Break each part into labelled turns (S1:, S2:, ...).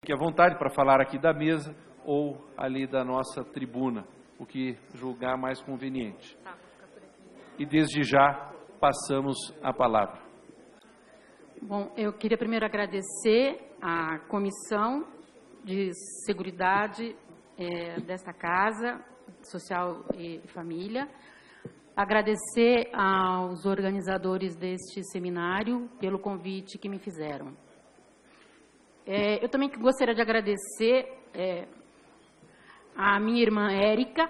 S1: fique à vontade para falar aqui da mesa ou ali da nossa tribuna, o que julgar mais conveniente. E desde já passamos a palavra.
S2: Bom, eu queria primeiro agradecer à Comissão de Seguridade desta Casa, Social e Família, agradecer aos organizadores deste seminário pelo convite que me fizeram. Eu também gostaria de agradecer à minha irmã Érica,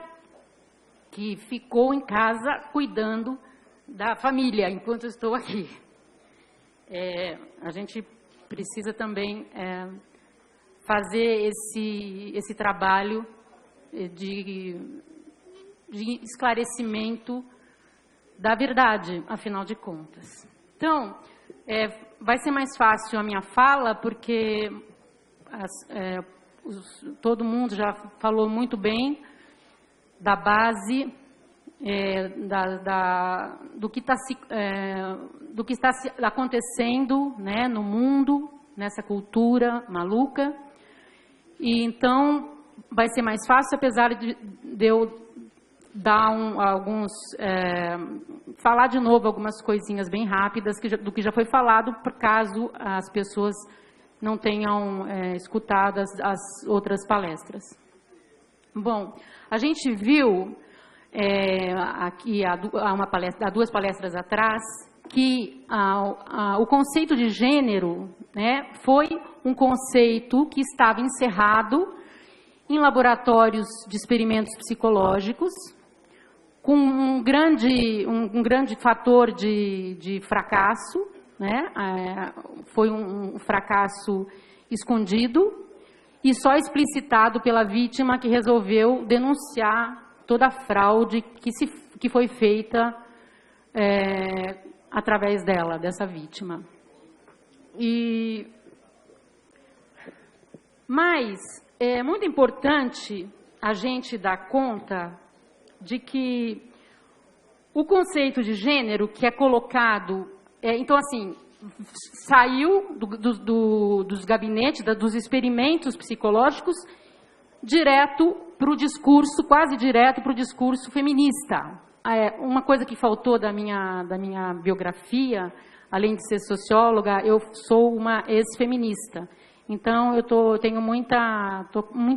S2: que ficou em casa cuidando da família enquanto eu estou aqui. A gente precisa também fazer esse trabalho de esclarecimento da verdade, afinal de contas. Então, vai ser mais fácil a minha fala, porque todo mundo já falou muito bem da base do que está acontecendo, né, no mundo, nessa cultura maluca. E então vai ser mais fácil, apesar de eu dar falar de novo algumas coisinhas bem rápidas do que já foi falado, por caso as pessoas não tenham escutado as outras palestras. Bom, a gente viu aqui há duas palestras atrás que o conceito de gênero, né, foi um conceito que estava encerrado em laboratórios de experimentos psicológicos, com um grande fator de fracasso, né? Foi um fracasso escondido e só explicitado pela vítima, que resolveu denunciar toda a fraude que foi feita através dessa vítima. Mas é muito importante a gente dar conta de que o conceito de gênero que é colocado, então assim, saiu dos gabinetes, dos experimentos psicológicos, direto para o discurso, quase direto para o discurso feminista. Uma coisa que faltou da minha biografia, além de ser socióloga, eu sou uma ex-feminista. Então, tenho muita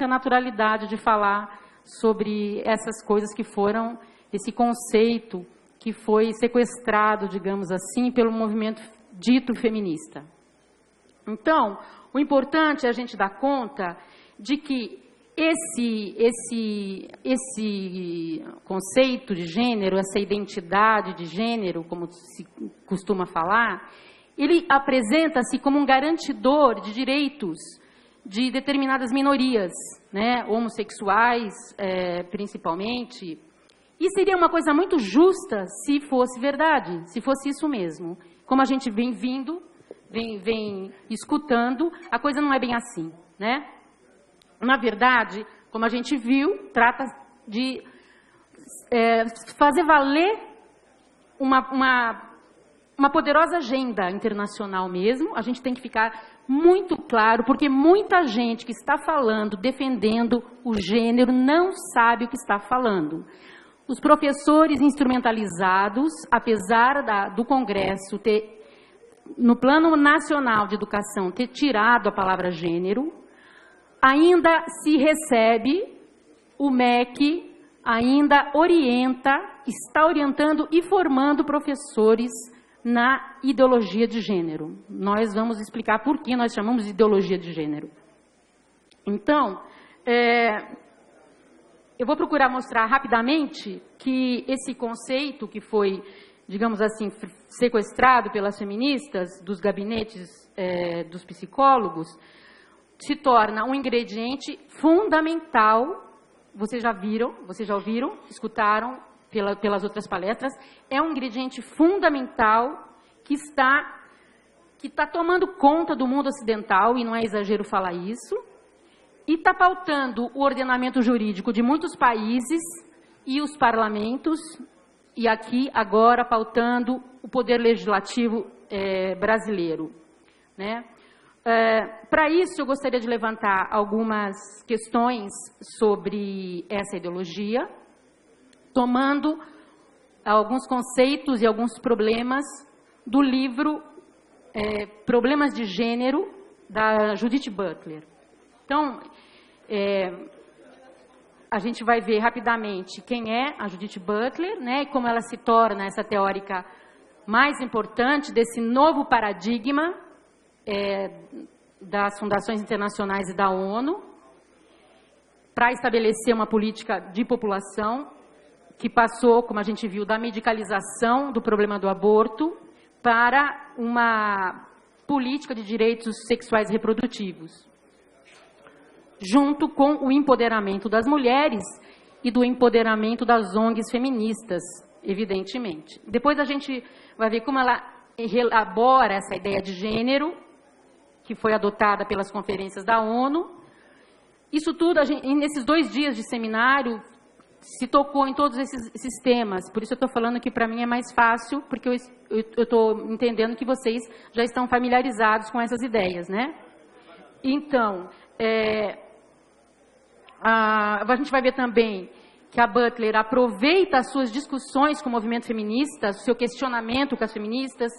S2: naturalidade de falar sobre essas coisas que foram, esse conceito que foi sequestrado, digamos assim, pelo movimento dito feminista. Então, o importante é a gente dar conta de que esse conceito de gênero, essa identidade de gênero, como se costuma falar, ele apresenta-se como um garantidor de direitos de determinadas minorias, né, homossexuais, principalmente. E seria uma coisa muito justa se fosse verdade, se fosse isso mesmo. Como a gente vem escutando, a coisa não é bem assim, né? Na verdade, como a gente viu, trata de fazer valer uma poderosa agenda internacional mesmo. A gente tem que ficar muito claro, porque muita gente que está falando, defendendo o gênero, não sabe o que está falando. Os professores instrumentalizados, apesar do Congresso no Plano Nacional de Educação, ter tirado a palavra gênero, ainda se recebe, o MEC ainda está orientando e formando professores na ideologia de gênero. Nós vamos explicar por que nós chamamos de ideologia de gênero. Então, eu vou procurar mostrar rapidamente que esse conceito que foi, digamos assim, sequestrado pelas feministas, dos gabinetes dos psicólogos, se torna um ingrediente fundamental. Vocês já ouviram, escutaram pelas outras palestras, é um ingrediente fundamental que está tomando conta do mundo ocidental, e não é exagero falar isso, e está pautando o ordenamento jurídico de muitos países e os parlamentos, e aqui agora pautando o poder legislativo brasileiro, né? Para isso, eu gostaria de levantar algumas questões sobre essa ideologia, tomando alguns conceitos e alguns problemas do livro Problemas de Gênero, da Judith Butler. Então, a gente vai ver rapidamente quem é a Judith Butler, né, e como ela se torna essa teórica mais importante desse novo paradigma das fundações internacionais e da ONU, para estabelecer uma política de população que passou, como a gente viu, da medicalização do problema do aborto para uma política de direitos sexuais e reprodutivos, junto com o empoderamento das mulheres e do empoderamento das ONGs feministas, evidentemente. Depois a gente vai ver como ela elabora essa ideia de gênero, que foi adotada pelas conferências da ONU. Isso tudo, nesses 2 dias de seminário, se tocou em todos esses temas. Por isso eu estou falando que para mim é mais fácil, porque eu estou entendendo que vocês já estão familiarizados com essas ideias, né? Então, a gente vai ver também que a Butler aproveita as suas discussões com o movimento feminista, o seu questionamento com as feministas,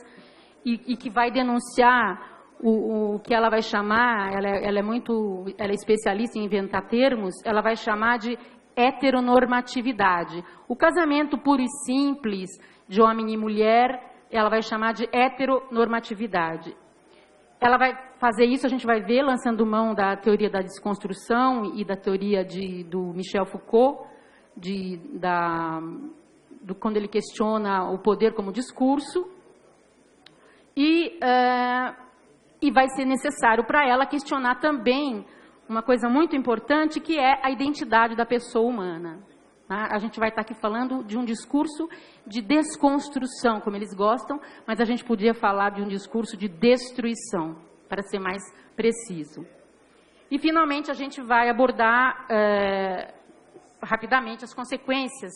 S2: e que vai denunciar o que ela vai chamar, ela é especialista em inventar termos, ela vai chamar de heteronormatividade. O casamento puro e simples de homem e mulher, ela vai chamar de heteronormatividade. Ela vai fazer isso, a gente vai ver, lançando mão da teoria da desconstrução e da teoria do Michel Foucault, quando ele questiona o poder como discurso, e vai ser necessário para ela questionar também uma coisa muito importante, que é a identidade da pessoa humana. Tá? A gente vai estar aqui falando de um discurso de desconstrução, como eles gostam, mas a gente podia falar de um discurso de destruição, para ser mais preciso. E, finalmente, a gente vai abordar rapidamente as consequências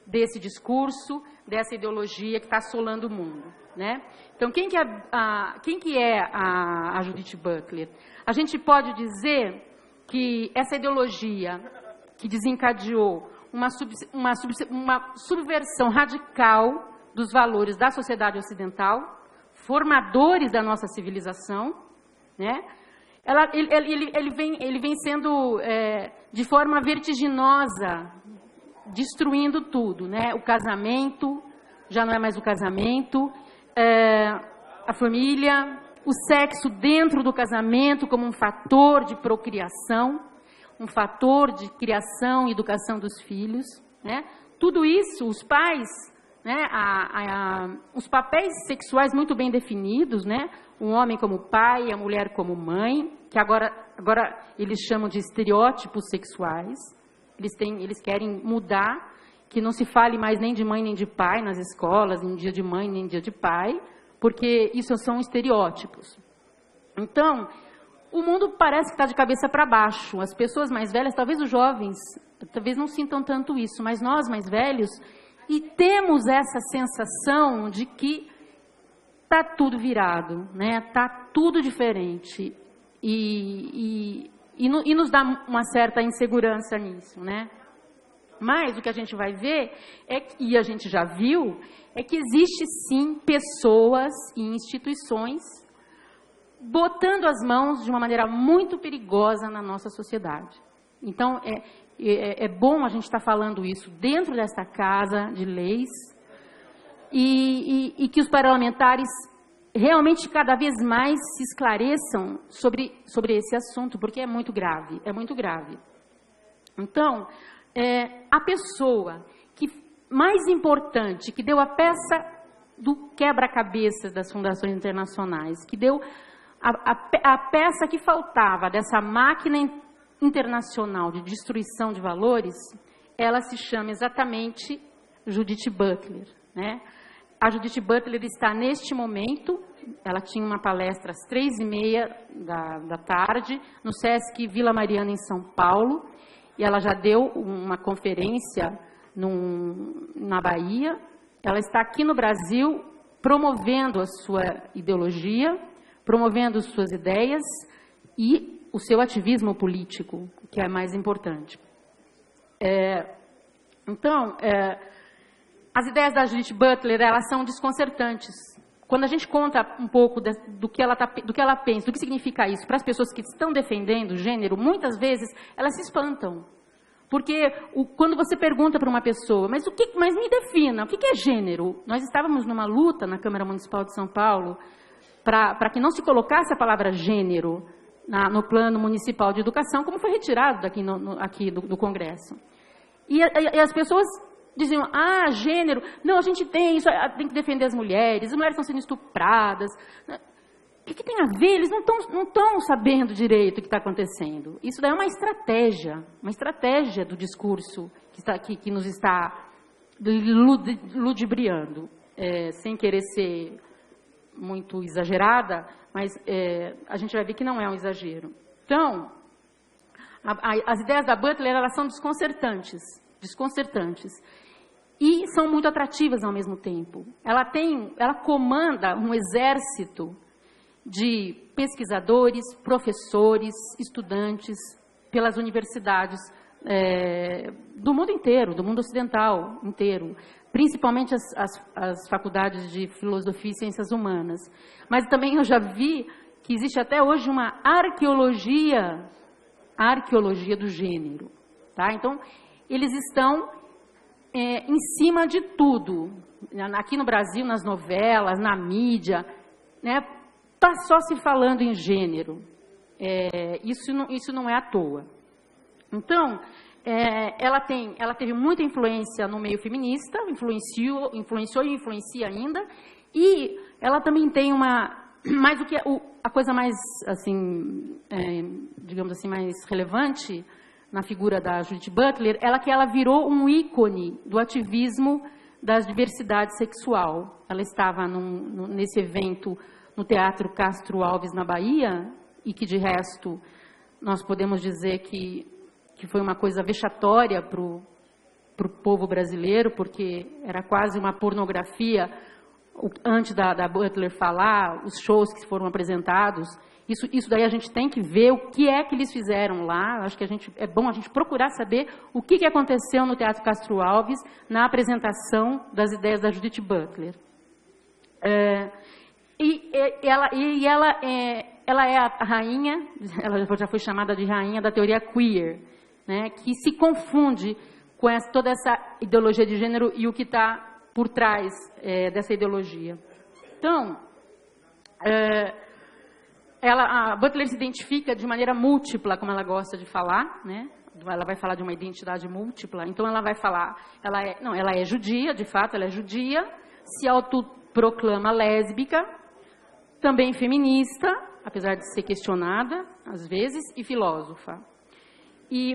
S2: desse discurso, dessa ideologia que está assolando o mundo, né? Então, quem que é a Judith Butler? A gente pode dizer que essa ideologia que desencadeou uma subversão radical dos valores da sociedade ocidental, formadores da nossa civilização, né? Ele vem sendo, de forma vertiginosa, destruindo tudo, né? O casamento já não é mais o casamento, a família, o sexo dentro do casamento como um fator de procriação, um fator de criação e educação dos filhos, né? Tudo isso, os pais, né? Os papéis sexuais muito bem definidos, né? O homem como pai, a mulher como mãe, que agora eles chamam de estereótipos sexuais. Eles querem mudar, que não se fale mais nem de mãe nem de pai nas escolas, nem dia de mãe nem dia de pai, porque isso são estereótipos. Então, o mundo parece que está de cabeça para baixo. As pessoas mais velhas, talvez os jovens, talvez não sintam tanto isso, mas nós mais velhos, e temos essa sensação de que está tudo virado, né? Está tudo diferente. E nos dá uma certa insegurança nisso, né? Mas o que a gente vai ver, e a gente já viu, é que existe sim pessoas e instituições botando as mãos de uma maneira muito perigosa na nossa sociedade. Então, é bom a gente estar falando isso dentro dessa casa de leis e que os parlamentares realmente cada vez mais se esclareçam sobre esse assunto, porque é muito grave, é muito grave. Então, a pessoa mais importante, que deu a peça do quebra-cabeças das fundações internacionais, que deu a peça que faltava dessa máquina internacional de destruição de valores, ela se chama exatamente Judith Butler, né? A Judith Butler está neste momento, ela tinha uma palestra às 3h30 da tarde, no Sesc Vila Mariana, em São Paulo, e ela já deu uma conferência na Bahia. Ela está aqui no Brasil promovendo a sua ideologia, promovendo suas ideias e o seu ativismo político, que é mais importante. Então, as ideias da Judith Butler, elas são desconcertantes. Quando a gente conta um pouco do que ela pensa, do que significa isso, para as pessoas que estão defendendo o gênero, muitas vezes elas se espantam. Porque quando você pergunta para uma pessoa, mas me defina, o que é gênero? Nós estávamos numa luta na Câmara Municipal de São Paulo para que não se colocasse a palavra gênero no plano municipal de educação, como foi retirado aqui do Congresso. E as pessoas diziam, gênero, não, a gente tem que defender as mulheres estão sendo estupradas. O que tem a ver? Eles não estão sabendo direito o que está acontecendo. Isso daí é uma estratégia do discurso que nos está ludibriando, sem querer ser muito exagerada, mas a gente vai ver que não é um exagero. Então, as ideias da Butler, elas são desconcertantes. E são muito atrativas ao mesmo tempo. Ela comanda um exército de pesquisadores, professores, estudantes, pelas universidades do mundo inteiro, do mundo ocidental inteiro, principalmente as faculdades de filosofia e ciências humanas. Mas também eu já vi que existe até hoje uma arqueologia do gênero. Tá? Então, eles estão em cima de tudo. Aqui no Brasil, nas novelas, na mídia, né? Está só se falando em gênero. Isso não é à toa. Então, ela teve muita influência no meio feminista, influenciou e influencia ainda, e ela também tem mais do que a coisa mais, assim, digamos assim, mais relevante na figura da Judith Butler, ela virou um ícone do ativismo da diversidade sexual. Ela estava nesse evento no Teatro Castro Alves, na Bahia, e que, de resto, nós podemos dizer que foi uma coisa vexatória para o povo brasileiro, porque era quase uma pornografia. Antes da Butler falar, os shows que foram apresentados, isso daí a gente tem que ver o que é que eles fizeram lá. Acho que é bom a gente procurar saber o que aconteceu no Teatro Castro Alves na apresentação das ideias da Judith Butler. Ela é a rainha, ela já foi chamada de rainha da teoria queer, né, que se confunde com toda essa ideologia de gênero e o que está por trás dessa ideologia. Então, a Butler se identifica de maneira múltipla, como ela gosta de falar, né? Ela vai falar de uma identidade múltipla. Então, ela vai falar, ela é judia, de fato, ela é judia, se autoproclama lésbica, também feminista, apesar de ser questionada, às vezes, e filósofa.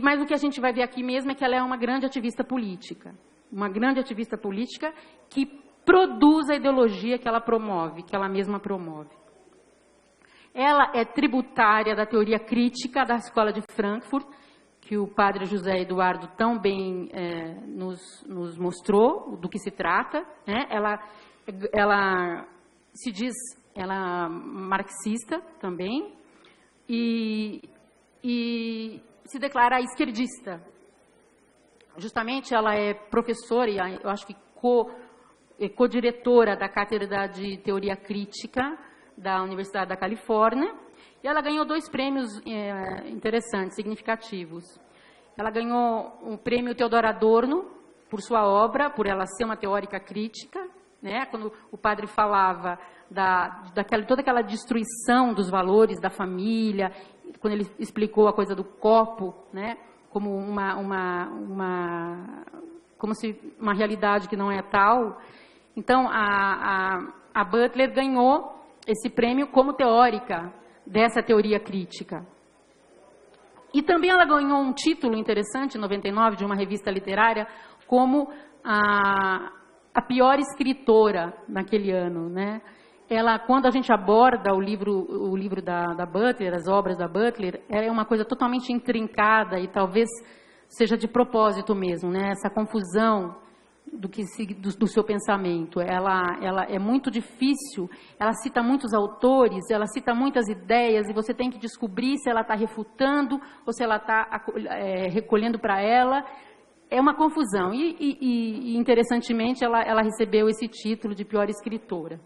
S2: Mas o que a gente vai ver aqui mesmo é que ela é uma grande ativista política. Uma grande ativista política que produz a ideologia que ela promove, que ela mesma promove. Ela é tributária da teoria crítica da Escola de Frankfurt, que o padre José Eduardo tão bem nos mostrou do que se trata, né? Ela se diz marxista também e se declara esquerdista. Justamente ela é professora e eu acho que co-diretora da Cátedra de Teoria Crítica da Universidade da Califórnia, e ela ganhou 2 prêmios interessantes, significativos. Ela ganhou o prêmio Theodor Adorno por sua obra, por ela ser uma teórica crítica, né? Quando o padre falava toda aquela destruição dos valores da família, quando ele explicou a coisa do copo, né? Como como se uma realidade que não é tal. Então, a Butler ganhou esse prêmio como teórica dessa teoria crítica. E também ela ganhou um título interessante, em 99, de uma revista literária, como a pior escritora naquele ano, né? Quando a gente aborda o livro da Butler, as obras da Butler, ela é uma coisa totalmente intrincada e talvez seja de propósito mesmo, né? Essa confusão do seu pensamento. Ela é muito difícil, ela cita muitos autores, ela cita muitas ideias, e você tem que descobrir se ela está refutando ou se ela está recolhendo para ela. É uma confusão. E interessantemente, ela recebeu esse título de pior escritora.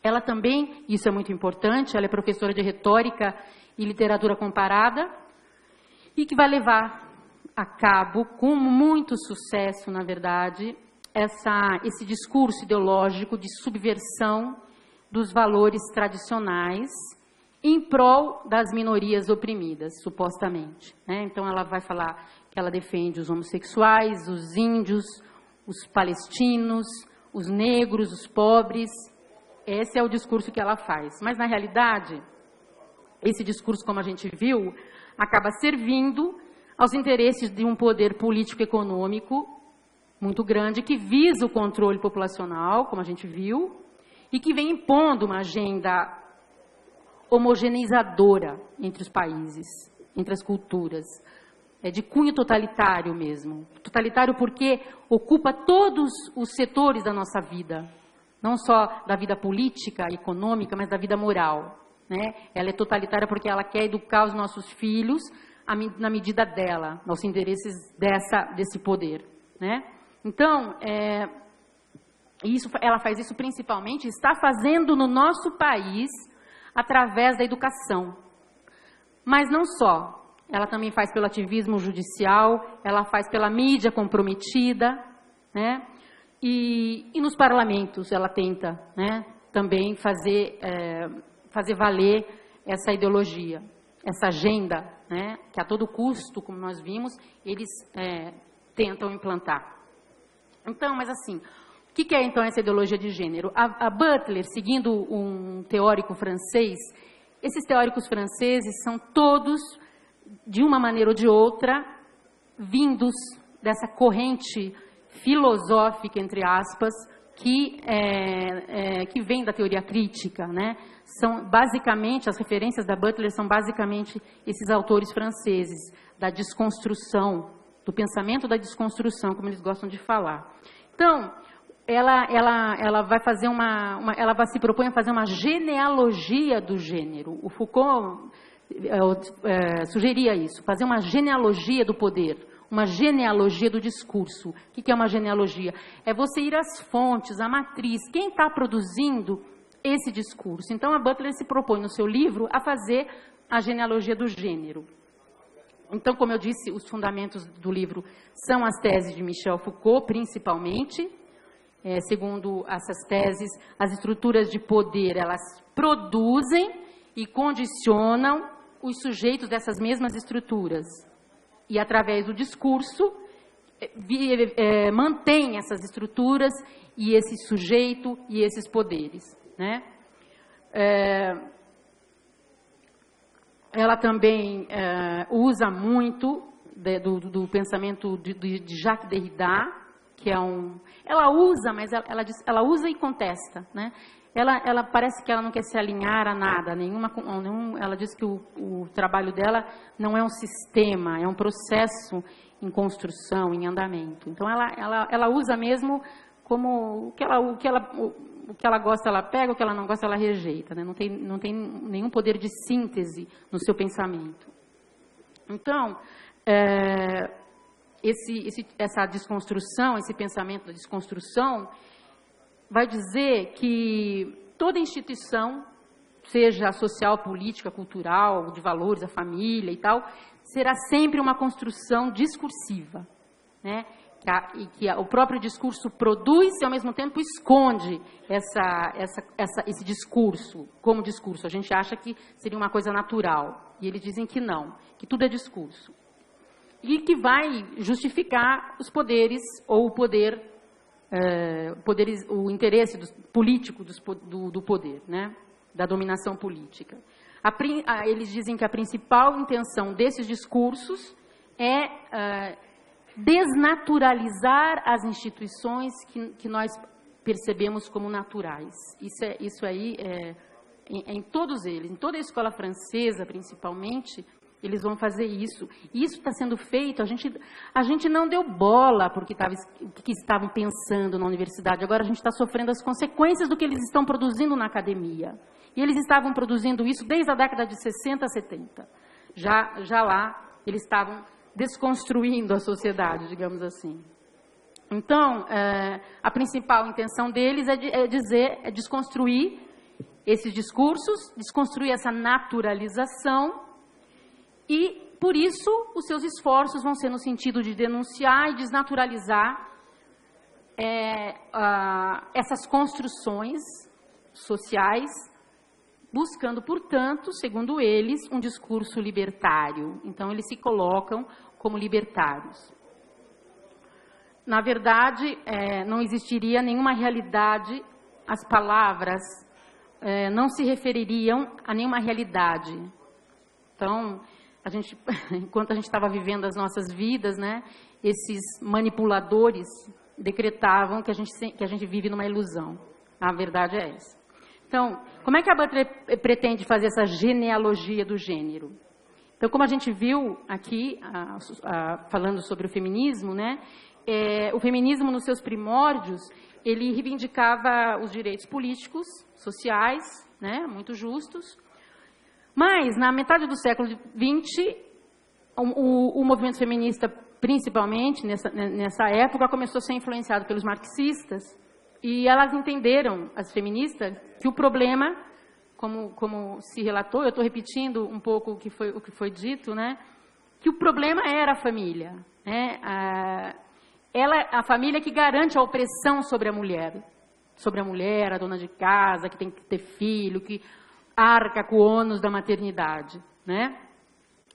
S2: Ela também, isso é muito importante, ela é professora de retórica e literatura comparada, e que vai levar a cabo, com muito sucesso, na verdade, esse discurso ideológico de subversão dos valores tradicionais em prol das minorias oprimidas, supostamente, né? Então, ela vai falar que ela defende os homossexuais, os índios, os palestinos, os negros, os pobres. Esse é o discurso que ela faz. Mas, na realidade, esse discurso, como a gente viu, acaba servindo aos interesses de um poder político-econômico muito grande, que visa o controle populacional, como a gente viu, e que vem impondo uma agenda homogeneizadora entre os países, entre as culturas. É de cunho totalitário mesmo. Totalitário porque ocupa todos os setores da nossa vida, não só da vida política, econômica, mas da vida moral, né? Ela é totalitária porque ela quer educar os nossos filhos na medida dela, aos interesses desse poder, né? Então, ela faz isso principalmente, está fazendo no nosso país através da educação. Mas não só, ela também faz pelo ativismo judicial, ela faz pela mídia comprometida, né? E nos parlamentos ela tenta, né, também fazer valer essa ideologia, essa agenda, né, que a todo custo, como nós vimos, eles tentam implantar. Então, mas assim, o que é então essa ideologia de gênero? A Butler, seguindo um teórico francês, esses teóricos franceses são todos, de uma maneira ou de outra, vindos dessa corrente filosófica, entre aspas, que vem da teoria crítica, né? São basicamente, as referências da Butler são basicamente esses autores franceses, da desconstrução, do pensamento da desconstrução, como eles gostam de falar. Então, ela vai fazer ela vai se propõe a fazer uma genealogia do gênero. O Foucault sugeria isso, fazer uma genealogia do poder, uma genealogia do discurso. O que é uma genealogia? É você ir às fontes, à matriz, quem está produzindo esse discurso. Então, a Butler se propõe no seu livro a fazer a genealogia do gênero. Então, como eu disse, os fundamentos do livro são as teses de Michel Foucault, principalmente. Segundo essas teses, as estruturas de poder, elas produzem e condicionam os sujeitos dessas mesmas estruturas. E, através do discurso, mantém essas estruturas e esse sujeito e esses poderes, né? Ela também usa muito do pensamento de Jacques Derrida, que é ela usa, mas ela usa e contesta, né? Ela parece que ela não quer se alinhar a nada, ela diz que o trabalho dela não é um sistema, é um processo em construção, em andamento. Então, ela usa mesmo como o que ela gosta, ela pega, o que ela não gosta, ela rejeita, né? Não tem nenhum poder de síntese no seu pensamento. Então, essa desconstrução, esse pensamento da desconstrução, vai dizer que toda instituição, seja social, política, cultural, de valores, a família e tal, será sempre uma construção discursiva, né? Que o próprio discurso produz e, ao mesmo tempo, esconde esse discurso como discurso. A gente acha que seria uma coisa natural, e eles dizem que não, que tudo é discurso. E que vai justificar os poderes, ou o interesse político do poder, né? Da dominação política. Eles dizem que a principal intenção desses discursos é desnaturalizar as instituições que nós percebemos como naturais. Isso aí em todos eles, em toda a escola francesa, principalmente, eles vão fazer isso. Isso está sendo feito, a gente não deu bola porque que estavam pensando na universidade, agora a gente está sofrendo as consequências do que eles estão produzindo na academia. E eles estavam produzindo isso desde a década de 60, 70. Já lá, eles estavam desconstruindo a sociedade, digamos assim. Então, a principal intenção deles é desconstruir esses discursos, desconstruir essa naturalização, e, por isso, os seus esforços vão ser no sentido de denunciar e desnaturalizar essas construções sociais, buscando, portanto, segundo eles, um discurso libertário. Então, eles se colocam como libertários. Na verdade, não existiria nenhuma realidade, as palavras não se refeririam a nenhuma realidade. Então, enquanto a gente estava vivendo as nossas vidas, né, esses manipuladores decretavam que a gente vive numa ilusão. A verdade é essa. Então, como é que a Butler pretende fazer essa genealogia do gênero? Então, como a gente viu aqui, falando sobre o feminismo, né, o feminismo, nos seus primórdios, ele reivindicava os direitos políticos, sociais, né, muito justos. Mas, na metade do século XX, o movimento feminista, principalmente nessa época, começou a ser influenciado pelos marxistas, e elas entenderam, as feministas, que o problema, como se relatou, eu estou repetindo um pouco o que foi dito, né, que o problema era a família, né, a família que garante a opressão sobre a mulher, a dona de casa, que tem que ter filho, que arca com o ônus da maternidade, né?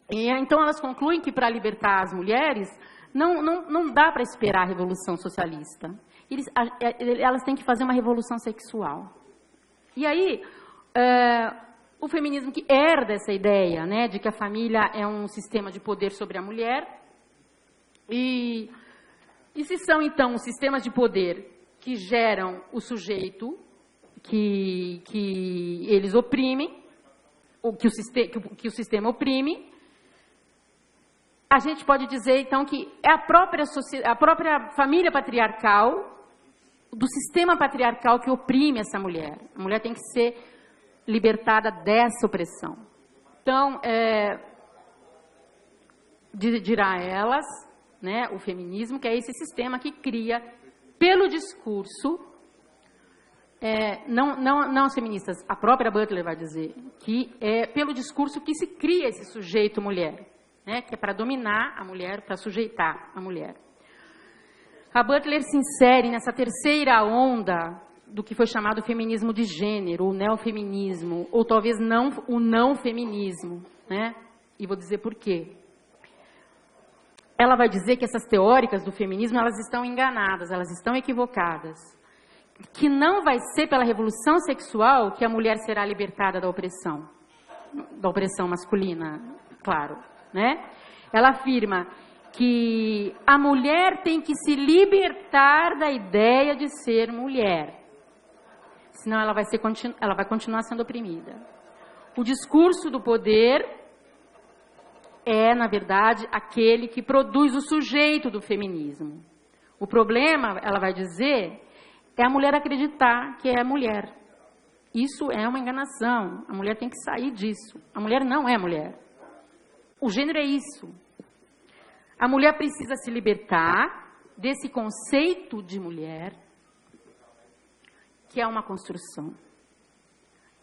S2: E então elas concluem que para libertar as mulheres não dá para esperar a revolução socialista. Elas têm que fazer uma revolução sexual. E aí o feminismo que herda essa ideia, né, de que a família é um sistema de poder sobre a mulher, e se são, então, os sistemas de poder que geram o sujeito que eles oprimem, ou que o sistema oprime, a gente pode dizer, então, que é a própria família patriarcal, do sistema patriarcal que oprime essa mulher. A mulher tem que ser libertada dessa opressão. Então, dirá elas, né, o feminismo, que é esse sistema que cria, pelo discurso, não as feministas, a própria Butler vai dizer, que é pelo discurso que se cria esse sujeito mulher, né, que é para dominar a mulher, para sujeitar a mulher. A Butler se insere nessa terceira onda do que foi chamado feminismo de gênero, o neofeminismo, ou talvez o não feminismo, né? E vou dizer por quê. Ela vai dizer que essas teóricas do feminismo, elas estão enganadas, elas estão equivocadas. Que não vai ser pela revolução sexual que a mulher será libertada da opressão masculina, claro, né? Ela afirma que a mulher tem que se libertar da ideia de ser mulher, senão ela vai continuar sendo oprimida. O discurso do poder é, na verdade, aquele que produz o sujeito do feminismo. O problema, ela vai dizer, é a mulher acreditar que é mulher. Isso é uma enganação. A mulher tem que sair disso. A mulher não é mulher. O gênero é isso. A mulher precisa se libertar desse conceito de mulher, que é uma construção.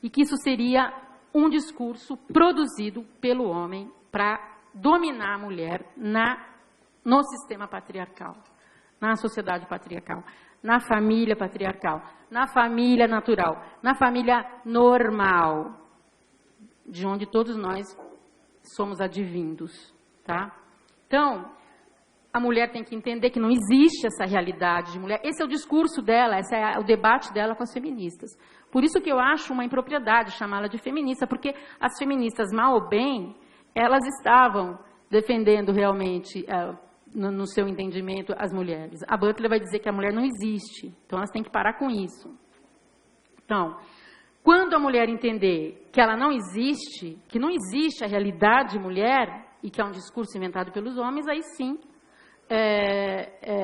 S2: E que isso seria um discurso produzido pelo homem para dominar a mulher no sistema patriarcal, na sociedade patriarcal, na família patriarcal, na família natural, na família normal, de onde todos nós somos advindos, tá? Então, a mulher tem que entender que não existe essa realidade de mulher. Esse é o discurso dela, esse é o debate dela com as feministas. Por isso que eu acho uma impropriedade chamá-la de feminista, porque as feministas, mal ou bem, elas estavam defendendo realmente, no seu entendimento, as mulheres. A Butler vai dizer que a mulher não existe, então elas têm que parar com isso. Então, Quando a mulher entender que ela não existe, que não existe a realidade mulher, e que é um discurso inventado pelos homens, aí sim,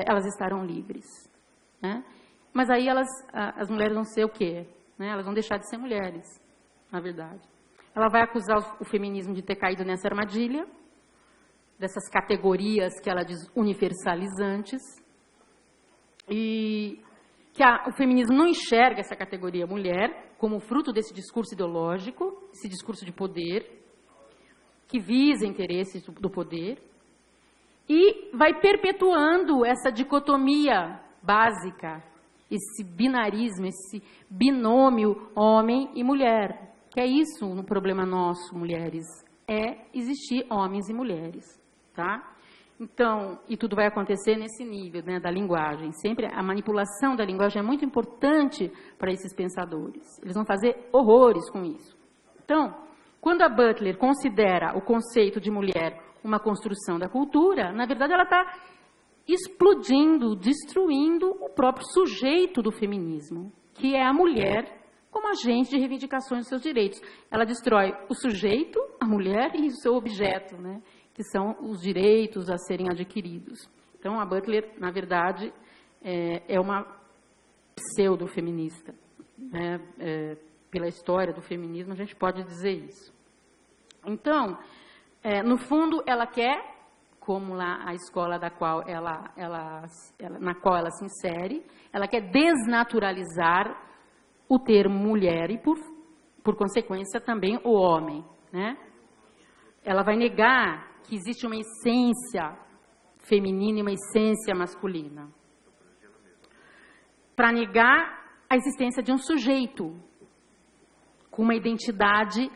S2: elas estarão livres, né? Mas aí as mulheres vão ser o quê? Né? Elas vão deixar de ser mulheres, na verdade. Ela vai acusar o feminismo de ter caído nessa armadilha, dessas categorias que ela diz universalizantes, e que o feminismo não enxerga essa categoria mulher como fruto desse discurso ideológico, esse discurso de poder, que visa interesses do poder, e vai perpetuando essa dicotomia básica, esse binarismo, esse binômio homem e mulher. Que é isso no problema nosso, mulheres, é existir homens e mulheres, tá? Então, e tudo vai acontecer nesse nível, né, da linguagem. Sempre a manipulação da linguagem é muito importante para esses pensadores. Eles vão fazer horrores com isso. Então, quando a Butler considera o conceito de mulher uma construção da cultura, na verdade ela está explodindo, destruindo o próprio sujeito do feminismo, que é a mulher como agente de reivindicações dos seus direitos. Ela destrói o sujeito, a mulher e o seu objeto, né, que são os direitos a serem adquiridos. Então, a Butler, na verdade, é uma pseudo-feminista, né? Pela história do feminismo, a gente pode dizer isso. Então, no fundo, ela quer, como lá a escola na qual ela se insere, ela quer desnaturalizar o termo mulher e, por consequência, também o homem, né? Ela vai negar que existe uma essência feminina e uma essência masculina, para negar a existência de um sujeito com uma identidade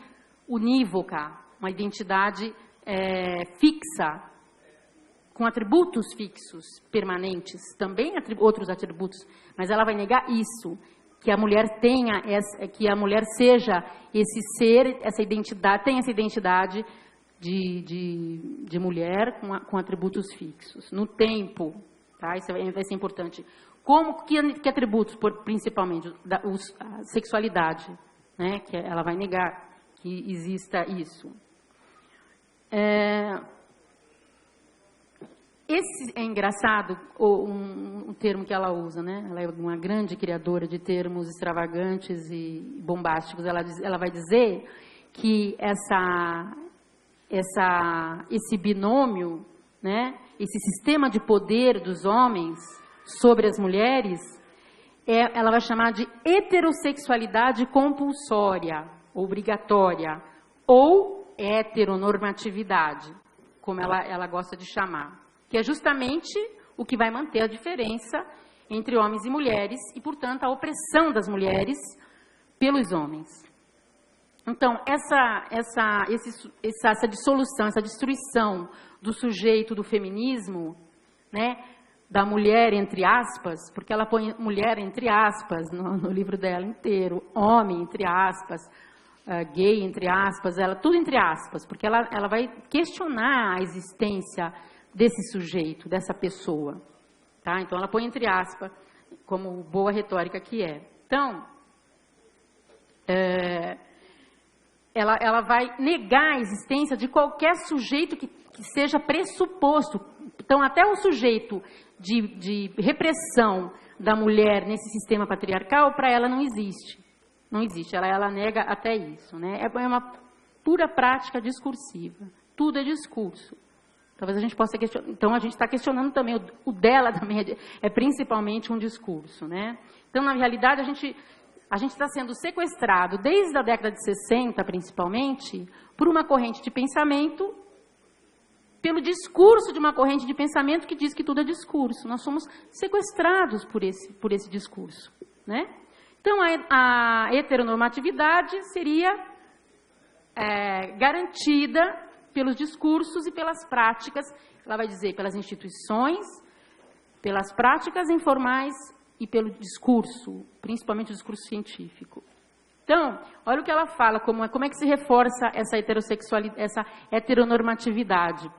S2: unívoca, uma identidade fixa, com atributos fixos, permanentes, também outros atributos, mas ela vai negar isso, que a mulher tenha, que a mulher seja esse ser, essa identidade, tenha essa identidade de mulher com atributos fixos. No tempo, tá? Isso vai ser importante. Que atributos, principalmente? A sexualidade, né? Que ela vai negar que exista isso. Esse é engraçado, um termo que ela usa, né? Ela é uma grande criadora de termos extravagantes e bombásticos. Ela vai dizer que esse binômio, né? Esse sistema de poder dos homens sobre as mulheres, ela vai chamar de heterossexualidade compulsória, obrigatória, ou heteronormatividade, como ela gosta de chamar, que é justamente o que vai manter a diferença entre homens e mulheres e, portanto, a opressão das mulheres pelos homens. Então, essa dissolução, essa destruição do sujeito do feminismo, né, da mulher entre aspas, porque ela põe mulher entre aspas no livro dela inteiro, homem entre aspas, gay entre aspas, tudo entre aspas, porque ela vai questionar a existência desse sujeito, dessa pessoa, tá? Então, ela põe entre aspas, como boa retórica que é. Então, ela vai negar a existência de qualquer sujeito que seja pressuposto. Então, até o sujeito de repressão da mulher nesse sistema patriarcal, para ela não existe. Não existe, ela nega até isso, né? É uma pura prática discursiva. Tudo é discurso. Talvez a gente possa questionar. Então, a gente está questionando também, o dela também é principalmente um discurso, né? Então, na realidade, a gente está sendo sequestrado, desde a década de 60, principalmente, por uma corrente de pensamento, pelo discurso de uma corrente de pensamento que diz que tudo é discurso. Nós somos sequestrados por esse discurso, né? Então, a heteronormatividade seria garantida pelos discursos e pelas práticas, ela vai dizer, pelas instituições, pelas práticas informais e pelo discurso, principalmente o discurso científico. Então, olha o que ela fala, como é que se reforça essa heteronormatividade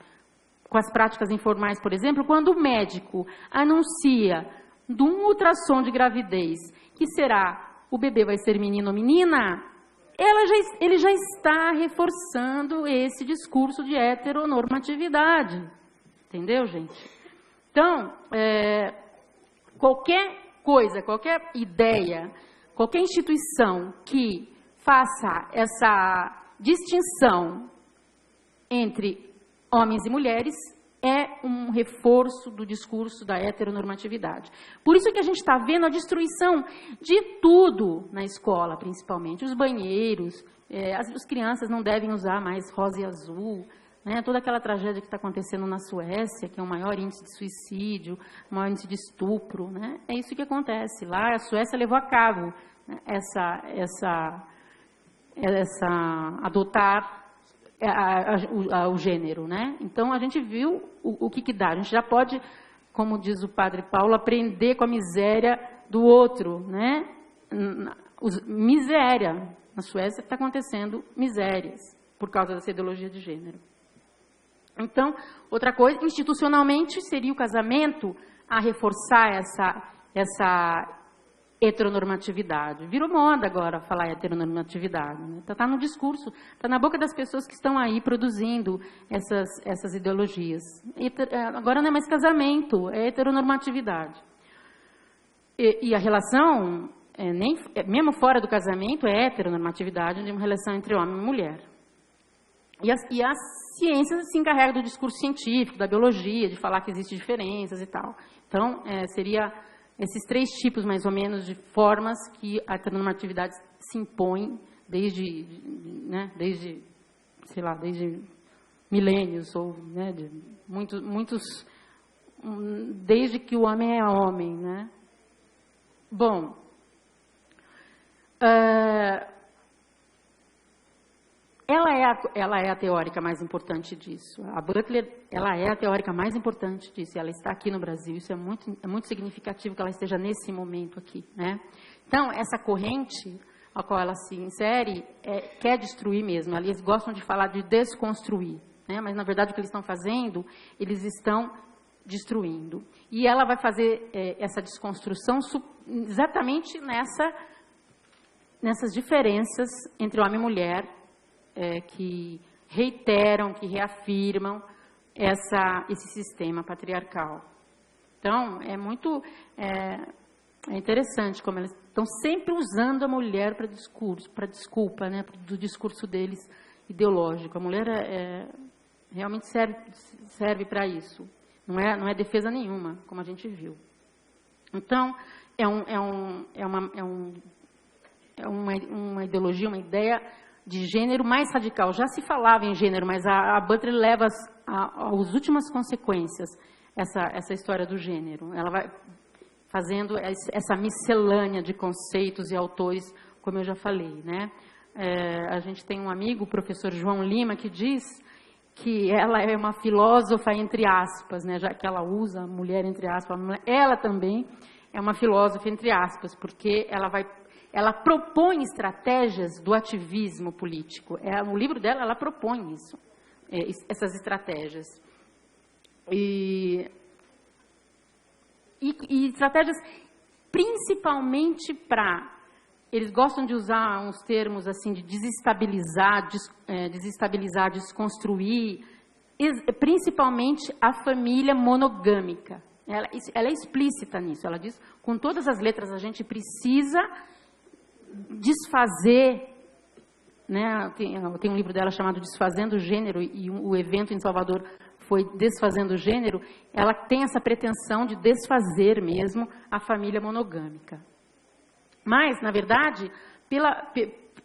S2: com as práticas informais, por exemplo, quando o médico anuncia de um ultrassom de gravidez que será o bebê vai ser menino ou menina, ele já está reforçando esse discurso de heteronormatividade. Entendeu, gente? Então, qualquer coisa, qualquer ideia, qualquer instituição que faça essa distinção entre homens e mulheres é um reforço do discurso da heteronormatividade. Por isso que a gente está vendo a destruição de tudo na escola, principalmente. Os banheiros, as crianças não devem usar mais rosa e azul, né? Toda aquela tragédia que está acontecendo na Suécia, que é o maior índice de suicídio, o maior índice de estupro, né? É isso que acontece. Lá a Suécia levou a cabo, né, adotar o gênero, né? Então, a gente viu o que dá. A gente já pode, como diz o padre Paulo, aprender com a miséria do outro, né? Miséria. Na Suécia está acontecendo misérias por causa dessa ideologia de gênero. Então, outra coisa, institucionalmente, seria o casamento a reforçar essa heteronormatividade. Virou moda agora falar heteronormatividade. Né? Está no discurso, está na boca das pessoas que estão aí produzindo essas ideologias. Agora não é mais casamento, é heteronormatividade. E a relação, mesmo fora do casamento, é heteronormatividade, de uma relação entre homem e mulher. E a ciência se encarrega do discurso científico, da biologia, de falar que existem diferenças e tal. Então, seria esses 3 tipos, mais ou menos, de formas que a heteronormatividade se impõe desde milênios, ou, né, de muitos, desde que o homem é homem, né? Bom, ela é a teórica mais importante disso. A Butler, ela é a teórica mais importante disso. Ela está aqui no Brasil. Isso é muito significativo que ela esteja nesse momento aqui, né? Então, essa corrente a qual ela se insere quer destruir mesmo. Eles gostam de falar de desconstruir, né? Mas, na verdade, o que eles estão fazendo, eles estão destruindo. E ela vai fazer essa desconstrução exatamente nessas diferenças entre homem e mulher, que reiteram, que reafirmam esse sistema patriarcal. Então, é interessante como eles estão sempre usando a mulher para desculpa, né, do discurso deles ideológico. A mulher realmente serve para isso. Não é defesa nenhuma, como a gente viu. Então, é uma ideologia, uma ideia de gênero mais radical. Já se falava em gênero, mas a Butler leva às últimas consequências essa história do gênero. Ela vai fazendo essa miscelânea de conceitos e autores, como eu já falei, né? A gente tem um amigo, o professor João Lima, que diz que ela é uma filósofa entre aspas, né? Já que ela usa a mulher entre aspas, ela também é uma filósofa entre aspas, porque ela propõe estratégias do ativismo político. No livro dela, ela propõe isso, essas estratégias. E estratégias principalmente para... Eles gostam de usar uns termos assim de desestabilizar, desconstruir, principalmente a família monogâmica. Ela é explícita nisso. Ela diz, com todas as letras, a gente precisa desfazer, né? Tem um livro dela chamado Desfazendo o Gênero, e o evento em Salvador foi Desfazendo o Gênero. Ela tem essa pretensão de desfazer mesmo a família monogâmica. Mas, na verdade,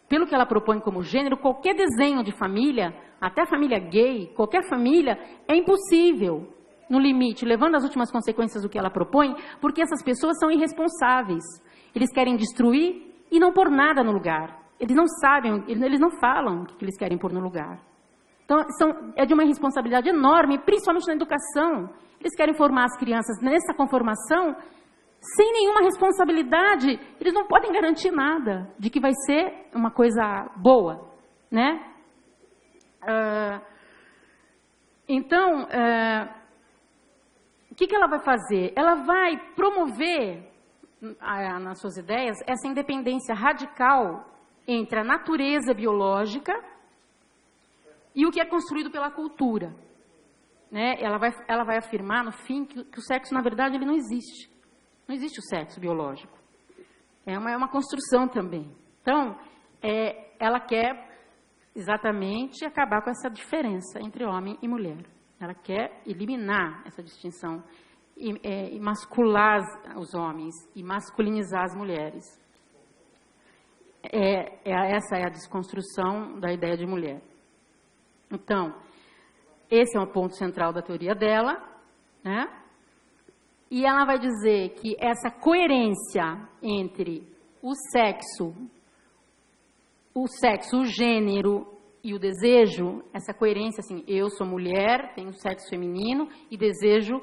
S2: pelo que ela propõe como gênero, qualquer desenho de família, até a família gay, qualquer família, é impossível, no limite, levando as últimas consequências do que ela propõe, porque essas pessoas são irresponsáveis. Eles querem destruir e não pôr nada no lugar. Eles não sabem, eles não falam o que eles querem pôr no lugar. Então, é de uma irresponsabilidade enorme, principalmente na educação. Eles querem formar as crianças nessa conformação sem nenhuma responsabilidade. Eles não podem garantir nada de que vai ser uma coisa boa, né? Então, o que ela vai fazer? Ela vai promover nas suas ideias, essa independência radical entre a natureza biológica e o que é construído pela cultura. Né? Ela vai afirmar, no fim, que o sexo, na verdade, ele não existe. Não existe o sexo biológico. É uma construção também. Então, ela quer exatamente acabar com essa diferença entre homem e mulher. Ela quer eliminar essa distinção e mascular os homens e masculinizar as mulheres. Essa é a desconstrução da ideia de mulher. Então, esse é um ponto central da teoria dela, né? E ela vai dizer que essa coerência entre o sexo, o gênero e o desejo, essa coerência, assim, eu sou mulher, tenho sexo feminino e desejo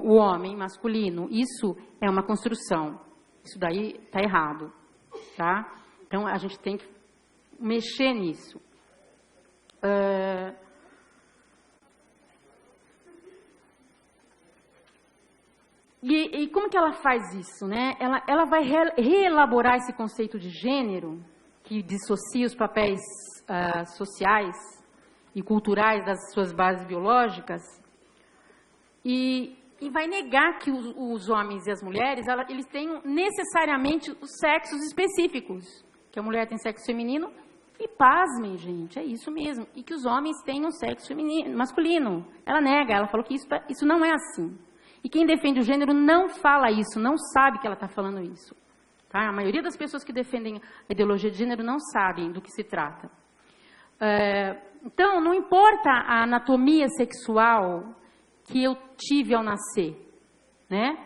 S2: o homem masculino. Isso é uma construção. Isso daí está errado, tá? Então, a gente tem que mexer nisso. E como que ela faz isso, né? Ela vai reelaborar esse conceito de gênero, que dissocia os papéis sociais e culturais das suas bases biológicas, e vai negar que os homens e as mulheres, eles tenham necessariamente os sexos específicos, que a mulher tem sexo feminino, e pasmem, gente, é isso mesmo, e que os homens tenham sexo feminino, masculino. Ela nega, ela falou que isso não é assim. E quem defende o gênero não fala isso, não sabe que ela está falando isso. Tá? A maioria das pessoas que defendem a ideologia de gênero não sabem do que se trata. Então, não importa a anatomia sexual que eu tive ao nascer, né?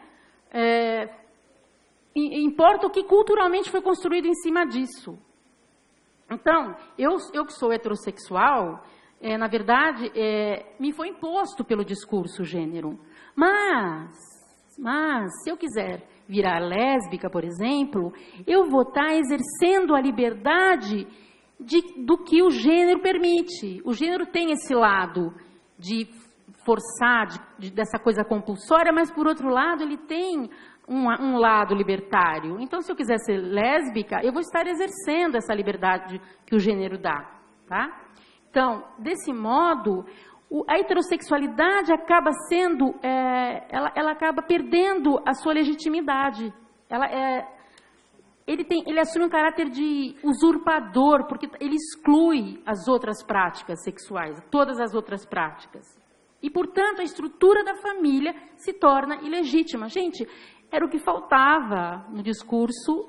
S2: Importa o que culturalmente foi construído em cima disso. Então, eu que sou heterossexual, na verdade, me foi imposto pelo discurso gênero. Mas, se eu quiser virar lésbica, por exemplo, eu vou estar exercendo a liberdade do que o gênero permite. O gênero tem esse lado de forçar, dessa coisa compulsória, mas, por outro lado, ele tem um lado libertário. Então, se eu quiser ser lésbica, eu vou estar exercendo essa liberdade que o gênero dá. Tá? Então, desse modo, a heterossexualidade acaba sendo, ela acaba perdendo a sua legitimidade. Ele assume um caráter de usurpador, porque ele exclui as outras práticas sexuais, todas as outras práticas. E, portanto, a estrutura da família se torna ilegítima. Gente, era o que faltava no discurso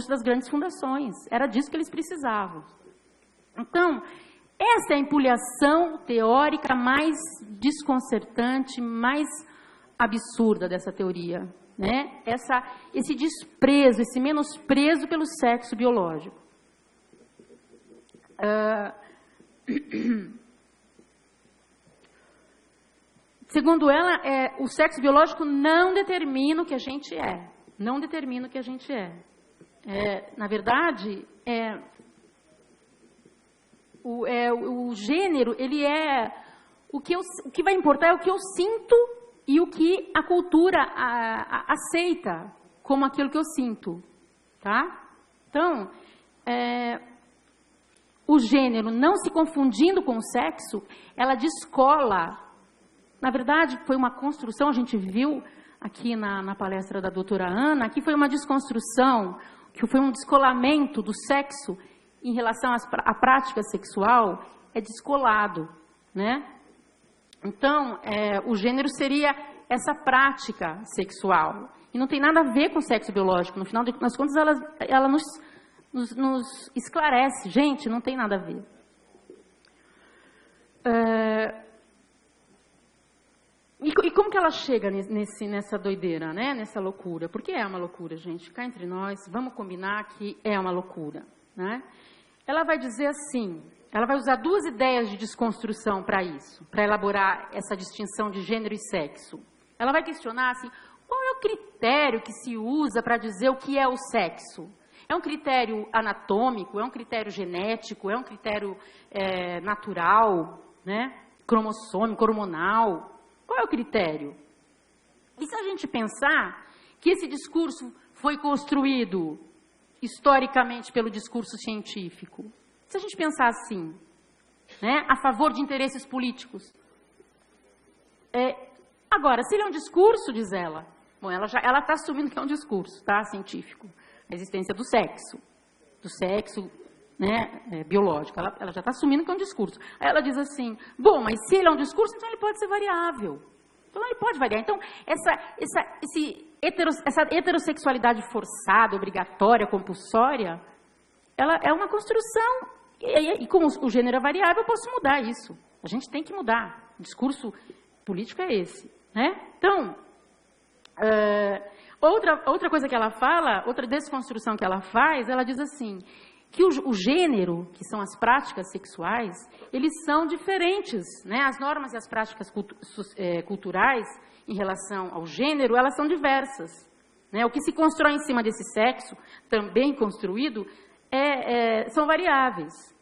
S2: das grandes fundações. Era disso que eles precisavam. Então, essa é a empulhação teórica mais desconcertante, mais absurda dessa teoria, né? Esse desprezo, esse menosprezo pelo sexo biológico. Segundo ela, o sexo biológico não determina o que a gente é. Não determina o que a gente é. Na verdade, o gênero, ele o que vai importar é o que eu sinto e o que a cultura aceita como aquilo que eu sinto, tá? Então, o gênero, não se confundindo com o sexo, ela descola. Na verdade, foi uma construção, a gente viu aqui na palestra da doutora Ana, que foi uma desconstrução, que foi um descolamento do sexo em relação à prática sexual, descolado, né? Então, o gênero seria essa prática sexual. E não tem nada a ver com o sexo biológico. No final das contas, ela nos esclarece. Gente, não tem nada a ver. E como que ela chega nessa doideira, né? Nessa loucura? Porque é uma loucura, gente. Cá entre nós, vamos combinar que é uma loucura, né? Ela vai dizer assim, ela vai usar duas ideias de desconstrução para isso, para elaborar essa distinção de gênero e sexo. Ela vai questionar assim, qual é o critério que se usa para dizer o que é o sexo? É um critério anatômico, é um critério genético, é um critério natural, né? Cromossômico, hormonal? Qual é o critério? E se a gente pensar que esse discurso foi construído historicamente pelo discurso científico. Se a gente pensar assim, né, a favor de interesses políticos. Agora, se ele é um discurso, diz ela, bom, ela está assumindo que é um discurso, tá, científico, a existência do sexo, né, biológico, ela já está assumindo que é um discurso. Aí ela diz assim, bom, mas se ele é um discurso, então ele pode ser variável. Então ele pode variar. Então, essa heterossexualidade forçada, obrigatória, compulsória, ela é uma construção, e como o gênero é variável, eu posso mudar isso. A gente tem que mudar. O discurso político é esse, né? Então, outra coisa que ela fala, outra desconstrução que ela faz, ela diz assim, que o gênero, que são as práticas sexuais, eles são diferentes, né? As normas e as práticas culturais em relação ao gênero, elas são diversas, né? O que se constrói em cima desse sexo, também construído, são variáveis.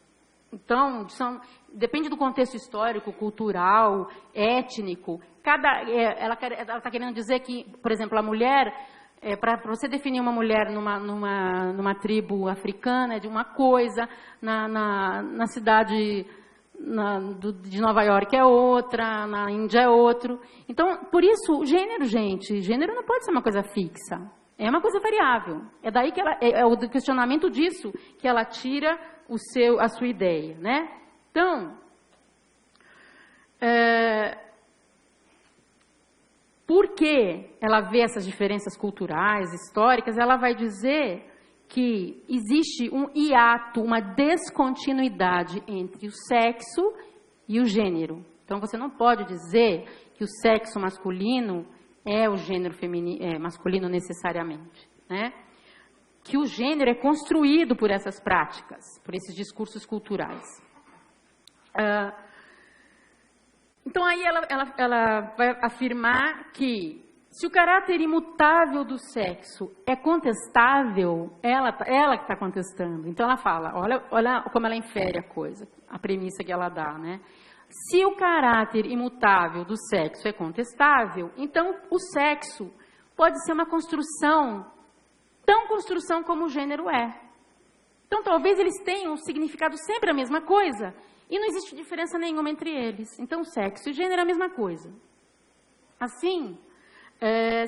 S2: Então, depende do contexto histórico, cultural, étnico. Ela está querendo dizer que, por exemplo, a mulher, para você definir uma mulher numa tribo africana é de uma coisa, na cidade de Nova York é outra, na Índia é outro. Então, por isso, o gênero, gente, gênero não pode ser uma coisa fixa. É uma coisa variável. É daí que é o questionamento disso que ela tira a sua ideia, né? Então, porque ela vê essas diferenças culturais, históricas, ela vai dizer que existe um hiato, uma descontinuidade entre o sexo e o gênero. Então, você não pode dizer que o sexo masculino é o gênero masculino necessariamente, né? Que o gênero é construído por essas práticas, por esses discursos culturais. Então, aí ela vai afirmar que se o caráter imutável do sexo é contestável, ela que está contestando. Então, ela fala, olha como ela infere a coisa, a premissa que ela dá, né? Se o caráter imutável do sexo é contestável, então o sexo pode ser uma construção, tão construção como o gênero é. Então, talvez eles tenham um significado sempre a mesma coisa, e não existe diferença nenhuma entre eles. Então, sexo e gênero é a mesma coisa. Assim,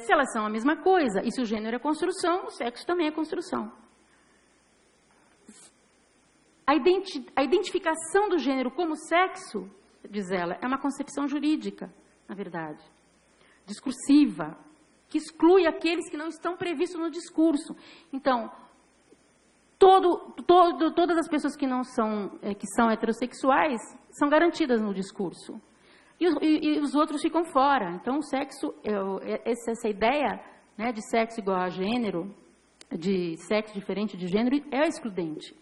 S2: se elas são a mesma coisa, e se o gênero é construção, o sexo também é construção. A identificação do gênero como sexo, diz ela, é uma concepção jurídica, na verdade, discursiva, que exclui aqueles que não estão previstos no discurso. Então, todas as pessoas que são heterossexuais são garantidas no discurso. E os outros ficam fora. Então, o sexo, essa ideia, né, de sexo igual a gênero, de sexo diferente de gênero, é excludente.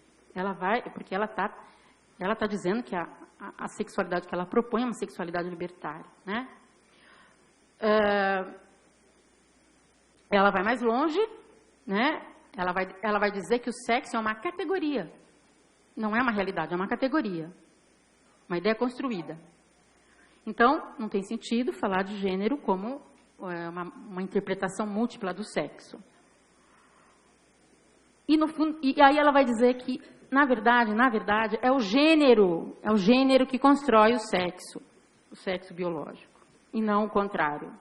S2: Porque ela está dizendo que a sexualidade que ela propõe é uma sexualidade libertária, né? Ela vai mais longe, né? Ela vai dizer que o sexo é uma categoria, não é uma realidade, é uma categoria, uma ideia construída. Então, não tem sentido falar de gênero como uma interpretação múltipla do sexo. E aí ela vai dizer que, na verdade, é o gênero que constrói o sexo biológico, e não o contrário.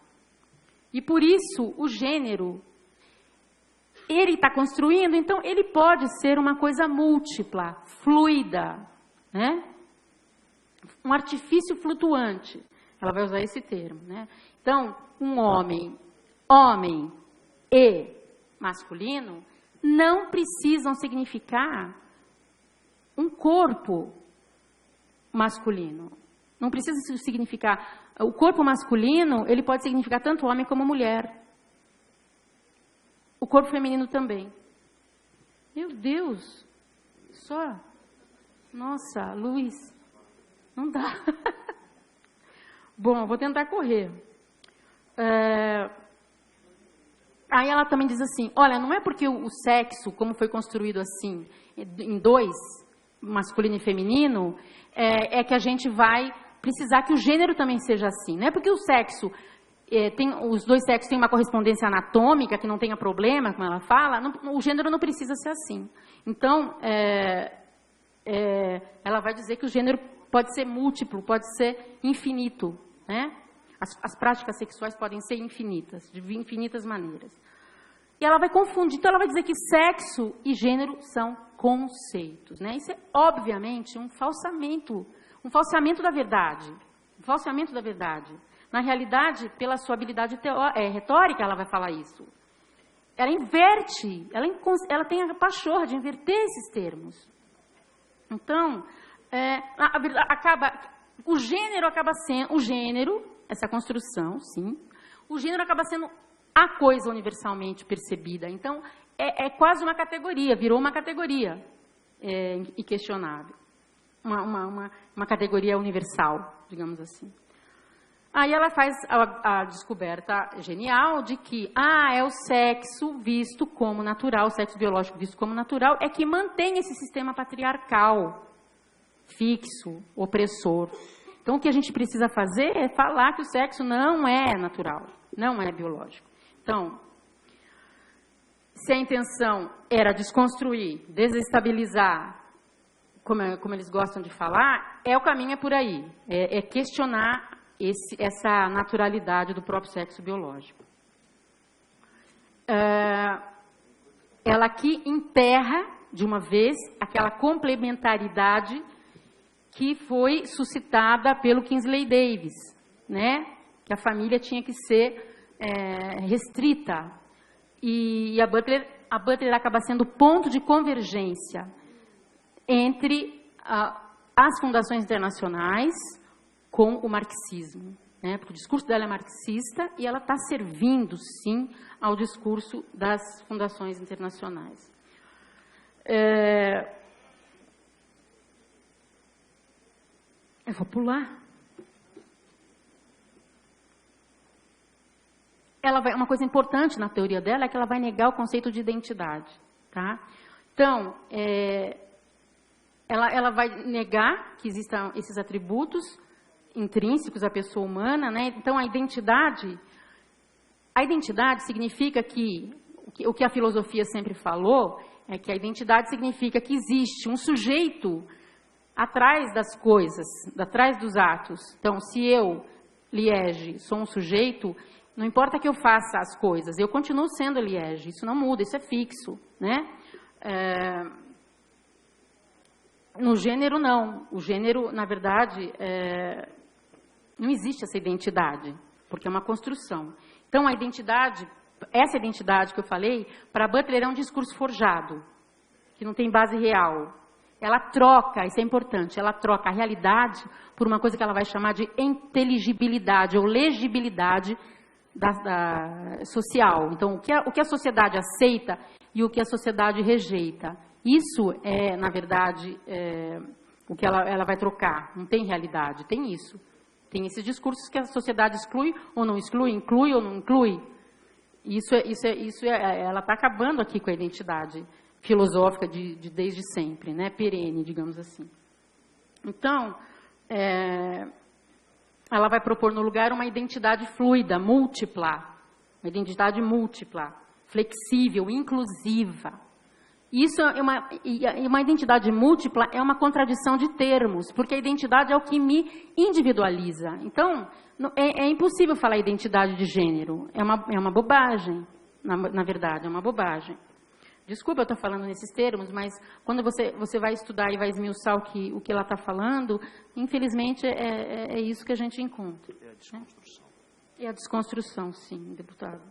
S2: E por isso, o gênero, ele está construindo, então ele pode ser uma coisa múltipla, fluida, né? Um artifício flutuante. Ela vai usar esse termo, né? Então, um homem e masculino não precisam significar um corpo masculino. Não precisa significar... O corpo masculino, ele pode significar tanto homem como mulher. O corpo feminino também. Meu Deus! Só? Nossa, Luiz, não dá. Bom, vou tentar correr. Aí ela também diz assim, olha, não é porque o sexo, como foi construído assim, em dois, masculino e feminino, é que a gente vai precisar que o gênero também seja assim. Não é porque o sexo os dois sexos têm uma correspondência anatômica, que não tenha problema, como ela fala, o gênero não precisa ser assim. Então, ela vai dizer que o gênero pode ser múltiplo, pode ser infinito, né? As práticas sexuais podem ser infinitas, de infinitas maneiras. E ela vai confundir, então ela vai dizer que sexo e gênero são conceitos, né? Isso é, obviamente, um falseamento da verdade. Um falseamento da verdade. Na realidade, pela sua habilidade retórica, ela vai falar isso. Ela inverte, ela tem a pachorra de inverter esses termos. Então, o gênero acaba sendo, essa construção, sim, o gênero acaba sendo a coisa universalmente percebida. Então, é quase uma categoria, virou uma categoria inquestionável. Uma categoria universal, digamos assim. Aí ela faz a descoberta genial de que é o sexo visto como natural, o sexo biológico visto como natural, é que mantém esse sistema patriarcal, fixo, opressor. Então, o que a gente precisa fazer é falar que o sexo não é natural, não é biológico. Então, se a intenção era desconstruir, desestabilizar, como eles gostam de falar, o caminho é por aí, é questionar essa naturalidade do próprio sexo biológico. Ela aqui enterra, de uma vez, aquela complementaridade que foi suscitada pelo Kingsley Davis, né? Que a família tinha que ser restrita. E a Butler acaba sendo ponto de convergência entre as fundações internacionais com o marxismo, né? Porque o discurso dela é marxista e ela está servindo, sim, ao discurso das fundações internacionais. Eu vou pular. Uma coisa importante na teoria dela é que ela vai negar o conceito de identidade. Tá? Então, ela vai negar que existam esses atributos intrínsecos à pessoa humana, né? Então, a identidade significa que, o que a filosofia sempre falou, é que a identidade significa que existe um sujeito atrás das coisas, atrás dos atos. Então, se eu, Liege, sou um sujeito, não importa que eu faça as coisas, eu continuo sendo Liege, isso não muda, isso é fixo, né? No gênero, não. O gênero, na verdade, não existe essa identidade, porque é uma construção. Então, essa identidade que eu falei, para Butler é um discurso forjado, que não tem base real. Ela troca, isso é importante, ela troca a realidade por uma coisa que ela vai chamar de inteligibilidade ou legibilidade social. Então, o que a sociedade aceita e o que a sociedade rejeita. Isso é, na verdade, o que ela vai trocar. Não tem realidade, tem isso. Tem esses discursos que a sociedade exclui ou não exclui, inclui ou não inclui. Ela está acabando aqui com a identidade filosófica desde sempre, né? Perene, digamos assim. Então, ela vai propor no lugar uma identidade fluida, múltipla, uma identidade múltipla, flexível, inclusiva. Isso uma identidade múltipla é uma contradição de termos, porque a identidade é o que me individualiza. Então, é impossível falar identidade de gênero, é uma bobagem, na verdade, é uma bobagem. Desculpa eu estar falando nesses termos, mas quando você vai estudar e vai esmiuçar o que ela está falando, infelizmente é isso que a gente encontra. É a desconstrução. Né? É a desconstrução, sim, deputado.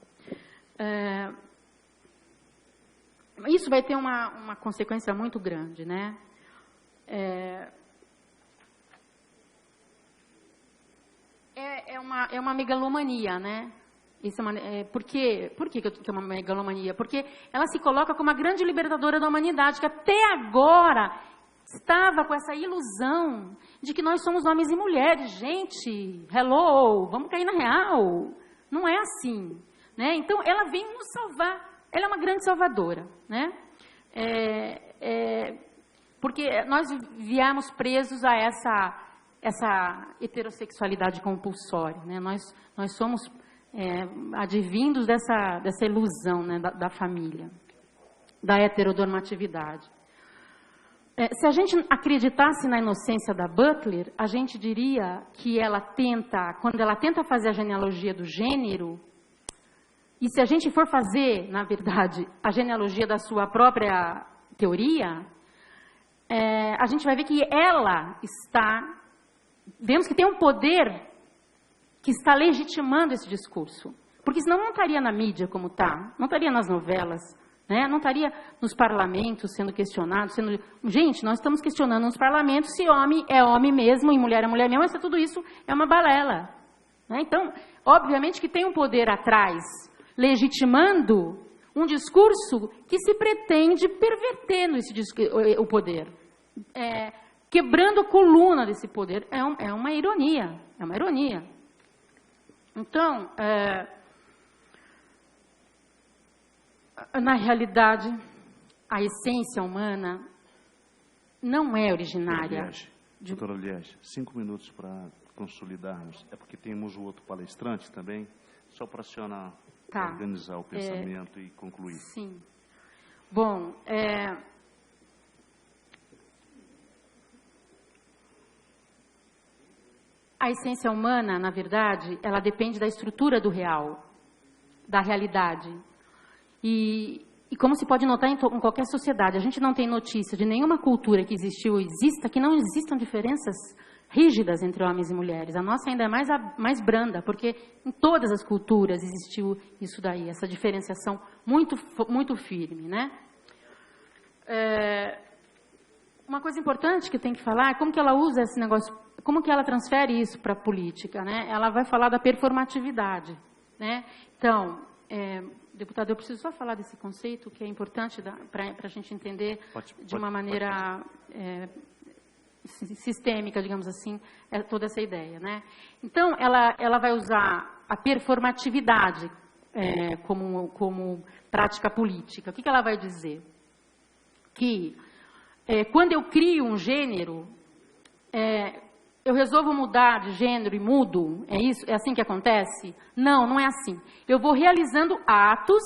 S2: Isso vai ter uma consequência muito grande, né? É uma megalomania, né? Isso por que é uma megalomania? Porque ela se coloca como a grande libertadora da humanidade, que até agora estava com essa ilusão de que nós somos homens e mulheres. Gente, hello, vamos cair na real. Não é assim, né? Então, ela vem nos salvar. Ela é uma grande salvadora, né? Porque nós viemos presos a essa heterossexualidade compulsória, né? Nós somos advindos dessa ilusão, né, da família, da heteronormatividade. Se a gente acreditasse na inocência da Butler, a gente diria que quando ela tenta fazer a genealogia do gênero, e se a gente for fazer, na verdade, a genealogia da sua própria teoria, a gente vai ver que vemos que tem um poder que está legitimando esse discurso. Porque senão não estaria na mídia como está, não estaria nas novelas, né? Não estaria nos parlamentos sendo questionado. Gente, nós estamos questionando nos parlamentos se homem é homem mesmo e mulher é mulher mesmo, mas tudo isso é uma balela, né? Então, obviamente que tem um poder atrás, legitimando um discurso que se pretende pervertendo o poder, quebrando a coluna desse poder. É uma ironia, é uma ironia. Então, na realidade, a essência humana não é originária.
S3: Doutora Liege, 5 minutos para consolidarmos. É porque temos o outro palestrante também, só para a senhora organizar o pensamento e concluir.
S2: Sim. Bom, a essência humana, na verdade, ela depende da estrutura do real, da realidade. E como se pode notar em qualquer sociedade, a gente não tem notícia de nenhuma cultura que existiu ou exista que não existam diferenças rígidas entre homens e mulheres. A nossa ainda é mais branda, porque em todas as culturas existiu isso daí, essa diferenciação muito firme, né? Uma coisa importante que eu tenho que falar é como que ela usa esse negócio, como que ela transfere isso para a política, né? Ela vai falar da performatividade, né? Então, deputado, eu preciso só falar desse conceito que é importante para a gente entender de uma maneira sistêmica, digamos assim, toda essa ideia, né? Então, ela vai usar a performatividade como prática política. O que ela vai dizer? Que quando eu crio um gênero, eu resolvo mudar de gênero e mudo? É assim que acontece? Não, não é assim. Eu vou realizando atos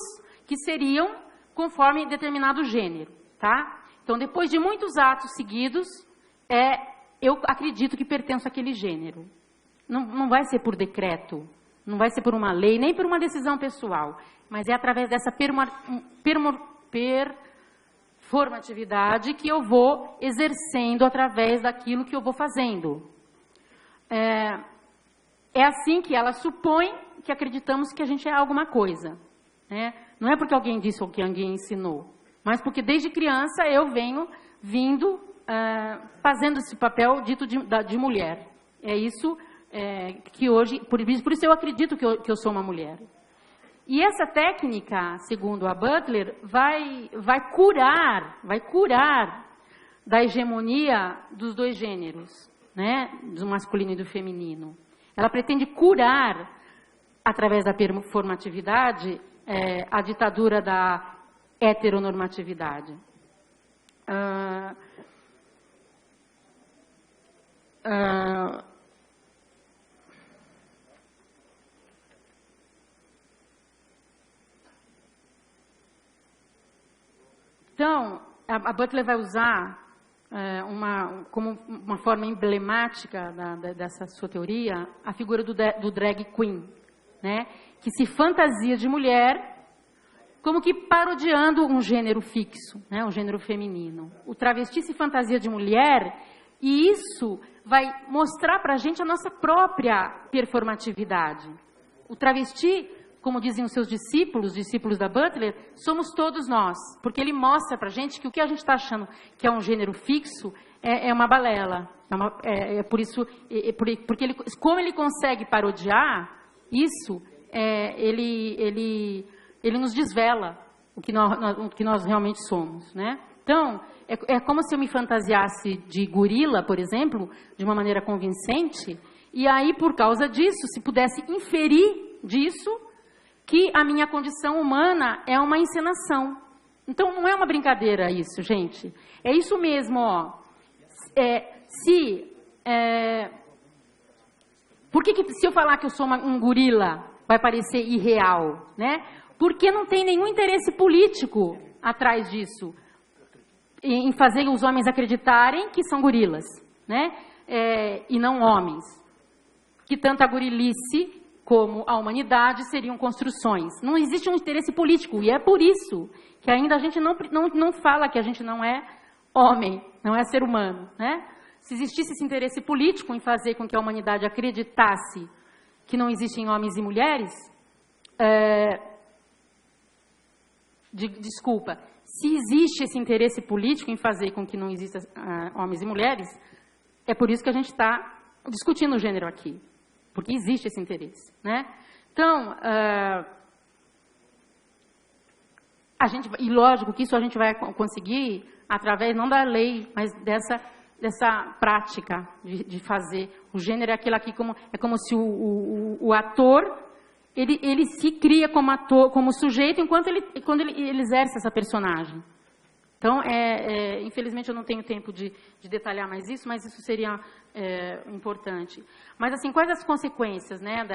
S2: que seriam conforme determinado gênero, tá? Então, depois de muitos atos seguidos, eu acredito que pertenço àquele gênero. Não vai ser por decreto, não vai ser por uma lei, nem por uma decisão pessoal, mas é através dessa performatividade que eu vou exercendo através daquilo que eu vou fazendo. É assim que ela supõe que acreditamos que a gente é alguma coisa, né? Não é porque alguém disse ou que alguém ensinou, mas porque desde criança eu venho fazendo esse papel dito de mulher. É isso que hoje, por isso eu acredito que eu sou uma mulher. E essa técnica, segundo a Butler, vai curar da hegemonia dos dois gêneros, né, do masculino e do feminino. Ela pretende curar, através da performatividade, a ditadura da heteronormatividade. Então, a Butler vai usar como uma forma emblemática dessa sua teoria a figura do drag queen, né, que se fantasia de mulher como que parodiando um gênero fixo, né, um gênero feminino. O travesti se fantasia de mulher e isso vai mostrar para a gente a nossa própria performatividade. O travesti, como dizem os seus discípulos da Butler, somos todos nós, porque ele mostra para a gente que o que a gente está achando que é um gênero fixo é uma balela. Porque como ele consegue parodiar isso, ele nos desvela o que nós realmente somos, né? Então, é como se eu me fantasiasse de gorila, por exemplo, de uma maneira convincente, e aí, por causa disso, se pudesse inferir disso, que a minha condição humana é uma encenação. Então, não é uma brincadeira isso, gente. É isso mesmo, ó. Se eu falar que eu sou um gorila, vai parecer irreal, né? Porque não tem nenhum interesse político atrás disso, em fazer os homens acreditarem que são gorilas, né? E não homens. Que tanto a gorilice como a humanidade seriam construções. Não existe um interesse político, e é por isso que ainda a gente não fala que a gente não é homem, não é ser humano, né? Se existisse esse interesse político em fazer com que a humanidade acreditasse que não existem homens e mulheres, desculpa, se existe esse interesse político em fazer com que não existam homens e mulheres, é por isso que a gente está discutindo o gênero aqui, porque existe esse interesse, né? Então, e lógico que isso a gente vai conseguir através não da lei, mas dessa prática de fazer. O gênero é aquilo aqui é como se o ator ele se cria como ator, como sujeito, quando ele exerce essa personagem. Então, infelizmente eu não tenho tempo de detalhar mais isso, mas isso seria importante. Mas assim, quais as consequências, né,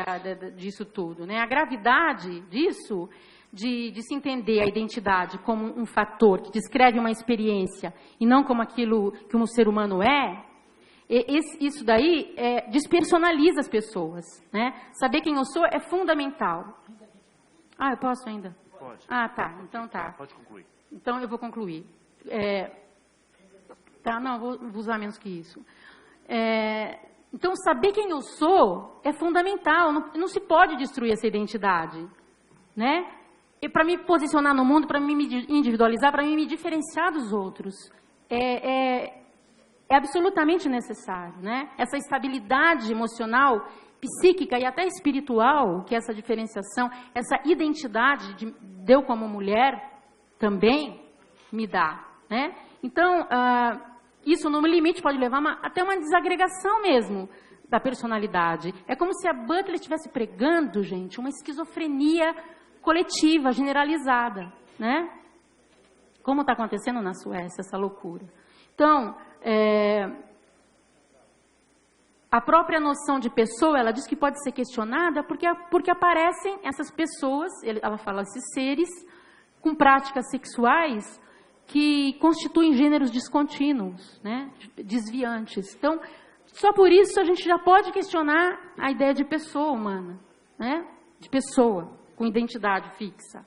S2: disso tudo, né? A gravidade disso, de se entender a identidade como um fator que descreve uma experiência e não como aquilo que um ser humano isso daí despersonaliza as pessoas, né? Saber quem eu sou é fundamental. Eu posso ainda?
S3: Pode.
S2: Tá. Então tá.
S3: Pode concluir.
S2: Então eu vou concluir. Não, vou usar menos que isso. Então, saber quem eu sou é fundamental. Não se pode destruir essa identidade, né? E para me posicionar no mundo, para me individualizar, para me diferenciar dos outros, é absolutamente necessário, né? Essa estabilidade emocional, psíquica e até espiritual, que essa diferenciação, essa identidade de eu como mulher também me dá, né? Então, isso no limite pode levar até uma desagregação mesmo da personalidade. É como se a Butler estivesse pregando, gente, uma esquizofrenia coletiva, generalizada, né? Como está acontecendo na Suécia, essa loucura. Então, a própria noção de pessoa, ela diz que pode ser questionada porque aparecem essas pessoas, ela fala esses seres, com práticas sexuais que constituem gêneros descontínuos, né? Desviantes. Então, só por isso a gente já pode questionar a ideia de pessoa humana, né? De pessoa com identidade fixa.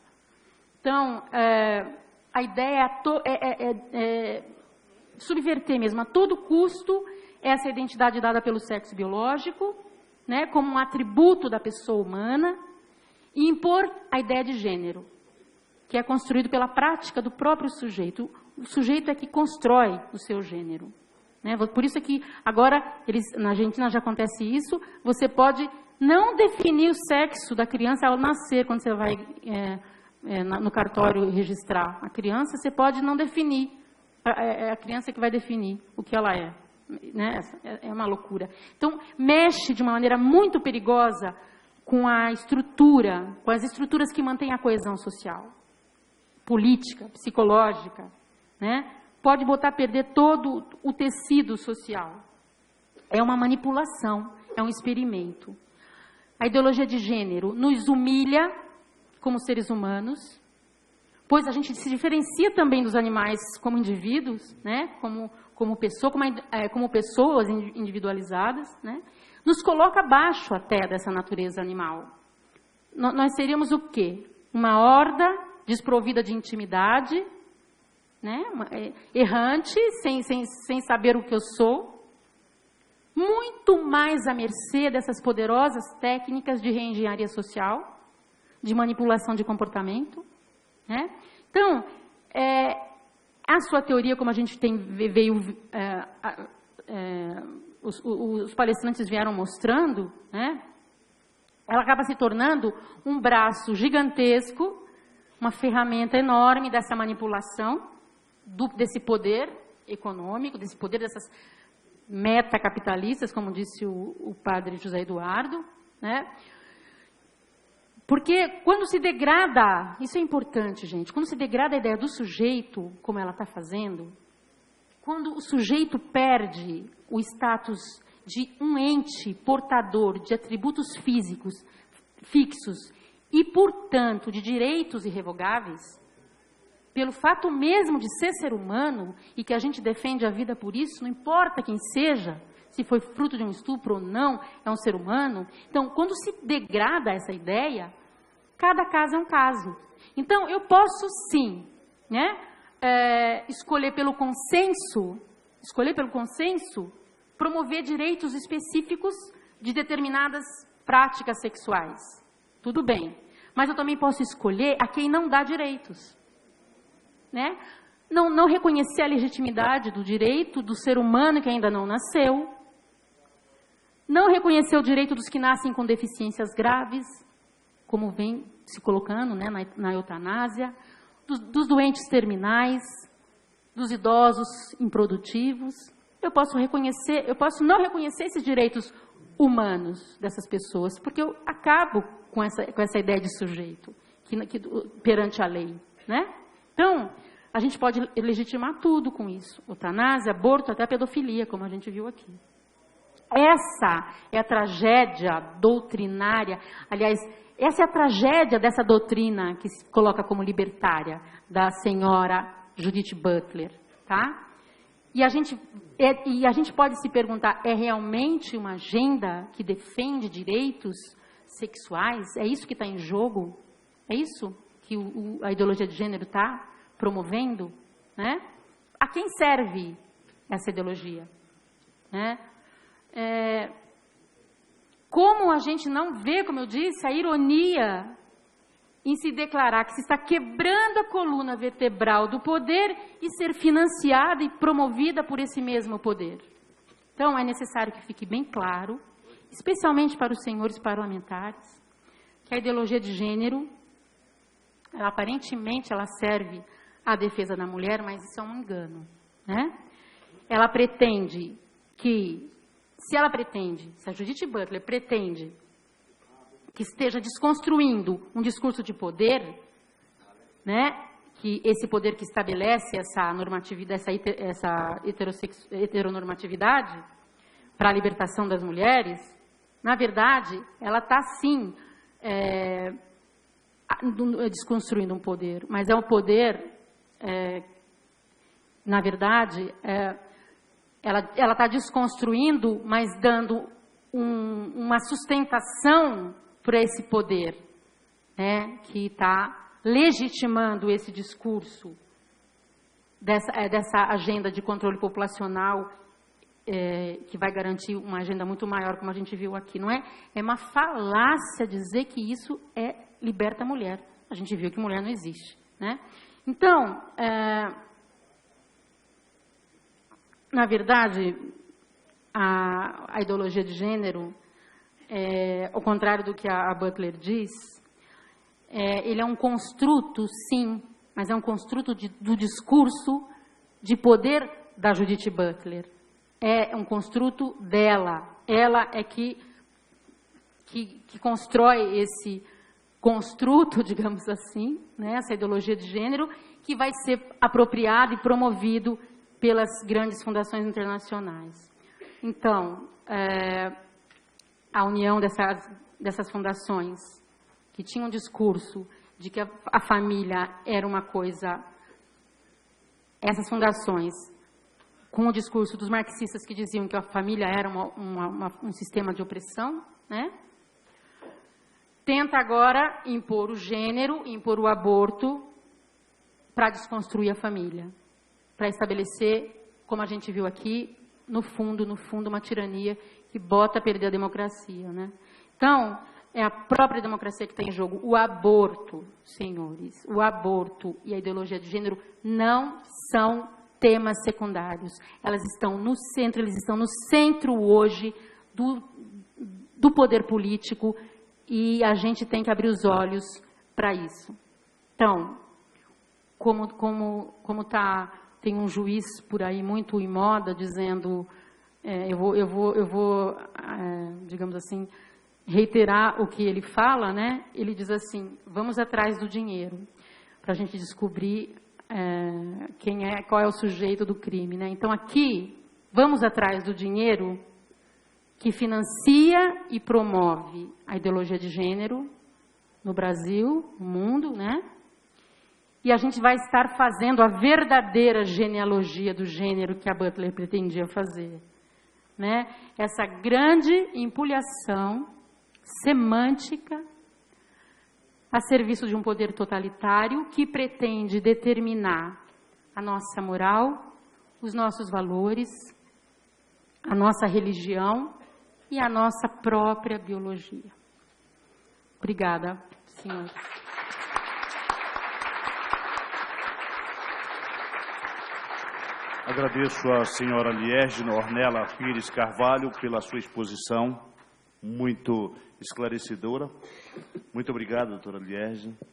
S2: Então, a ideia é subverter mesmo a todo custo essa identidade dada pelo sexo biológico, né, como um atributo da pessoa humana, e impor a ideia de gênero, que é construído pela prática do próprio sujeito. O sujeito é que constrói o seu gênero, né? Por isso é que agora, na Argentina já acontece isso, você pode não definir o sexo da criança ao nascer, quando você vai no cartório registrar a criança, você pode não definir, é a criança que vai definir o que ela é, né? É uma loucura. Então, mexe de uma maneira muito perigosa com a estrutura, com as estruturas que mantêm a coesão social, política, psicológica, né? Pode botar a perder todo o tecido social. É uma manipulação, é um experimento. A ideologia de gênero nos humilha como seres humanos, pois a gente se diferencia também dos animais como indivíduos, né? Como pessoas individualizadas, né? Nos coloca abaixo até dessa natureza animal. Nós seríamos o quê? Uma horda desprovida de intimidade, né? Errante, sem saber o que eu sou, muito mais à mercê dessas poderosas técnicas de reengenharia social, de manipulação de comportamento, né? Então, a sua teoria, como a gente os palestrantes vieram mostrando, né? Ela acaba se tornando um braço gigantesco, uma ferramenta enorme dessa manipulação, desse poder econômico, desse poder dessas metacapitalistas, como disse o padre José Eduardo, né? Porque quando se degrada, isso é importante, gente, quando se degrada a ideia do sujeito, como ela está fazendo, quando o sujeito perde o status de um ente portador de atributos físicos fixos e, portanto, de direitos irrevogáveis, pelo fato mesmo de ser humano e que a gente defende a vida por isso, não importa quem seja, se foi fruto de um estupro ou não, é um ser humano. Então, quando se degrada essa ideia, cada caso é um caso. Então, eu posso sim, né, escolher pelo consenso, promover direitos específicos de determinadas práticas sexuais. Tudo bem. Mas eu também posso escolher a quem não dá direitos. Né? Não reconhecer a legitimidade do direito do ser humano que ainda não nasceu. Não reconhecer o direito dos que nascem com deficiências graves, como vem se colocando, né, na eutanásia, dos doentes terminais, dos idosos improdutivos. Eu posso não reconhecer esses direitos humanos dessas pessoas, porque eu acabo com essa ideia de sujeito perante a lei, né? Então, a gente pode legitimar tudo com isso. Eutanásia, aborto, até pedofilia, como a gente viu aqui. Essa é a tragédia doutrinária, aliás, essa é a tragédia dessa doutrina que se coloca como libertária, da senhora Judith Butler, tá? E a gente pode se perguntar, é realmente uma agenda que defende direitos sexuais? É isso que está em jogo? É isso que a ideologia de gênero está promovendo? Né? A quem serve essa ideologia? Né? Como a gente não vê, como eu disse, a ironia em se declarar que se está quebrando a coluna vertebral do poder e ser financiada e promovida por esse mesmo poder. Então, é necessário que fique bem claro, especialmente para os senhores parlamentares, que a ideologia de gênero, aparentemente, ela serve à defesa da mulher, mas isso é um engano. Né? Ela pretende que, se a Judith Butler pretende que esteja desconstruindo um discurso de poder, né, que esse poder que estabelece essa normatividade, essa heteronormatividade para a libertação das mulheres, na verdade, ela está sim desconstruindo um poder, mas é um poder, na verdade, ela está desconstruindo, mas dando uma sustentação para esse poder, né, que está legitimando esse discurso dessa agenda de controle populacional que vai garantir uma agenda muito maior, como a gente viu aqui, não é? É uma falácia dizer que isso liberta a mulher. A gente viu que mulher não existe, né? Então, na verdade, a ideologia de gênero, ao contrário do que a Butler diz, ele é um construto, sim, mas é um construto do discurso de poder da Judith Butler. É um construto dela. Ela é que constrói esse construto, digamos assim, né, essa ideologia de gênero, que vai ser apropriado e promovido pelas grandes fundações internacionais. Então, a união dessas fundações, que tinham um discurso de que a família era uma coisa... Essas fundações, com o discurso dos marxistas que diziam que a família era um sistema de opressão, né? Tenta agora impor o gênero, impor o aborto, para desconstruir a família, para estabelecer, como a gente viu aqui, no fundo, uma tirania que bota a perder a democracia, né? Então, é a própria democracia que está em jogo. O aborto, senhores, o aborto e a ideologia de gênero não são temas secundários. Elas estão no centro, eles estão no centro hoje do poder político e a gente tem que abrir os olhos para isso. Então, tem um juiz por aí muito em moda dizendo, eu vou digamos assim, reiterar o que ele fala, né? Ele diz assim: vamos atrás do dinheiro para a gente descobrir qual é o sujeito do crime, né? Então aqui vamos atrás do dinheiro que financia e promove a ideologia de gênero no Brasil, no mundo, né? E a gente vai estar fazendo a verdadeira genealogia do gênero que a Butler pretendia fazer, né? Essa grande empulhação semântica a serviço de um poder totalitário que pretende determinar a nossa moral, os nossos valores, a nossa religião e a nossa própria biologia. Obrigada, senhores.
S3: Agradeço à senhora Liérgina Ornella Pires Carvalho pela sua exposição muito esclarecedora. Muito obrigado, doutora Liérgina.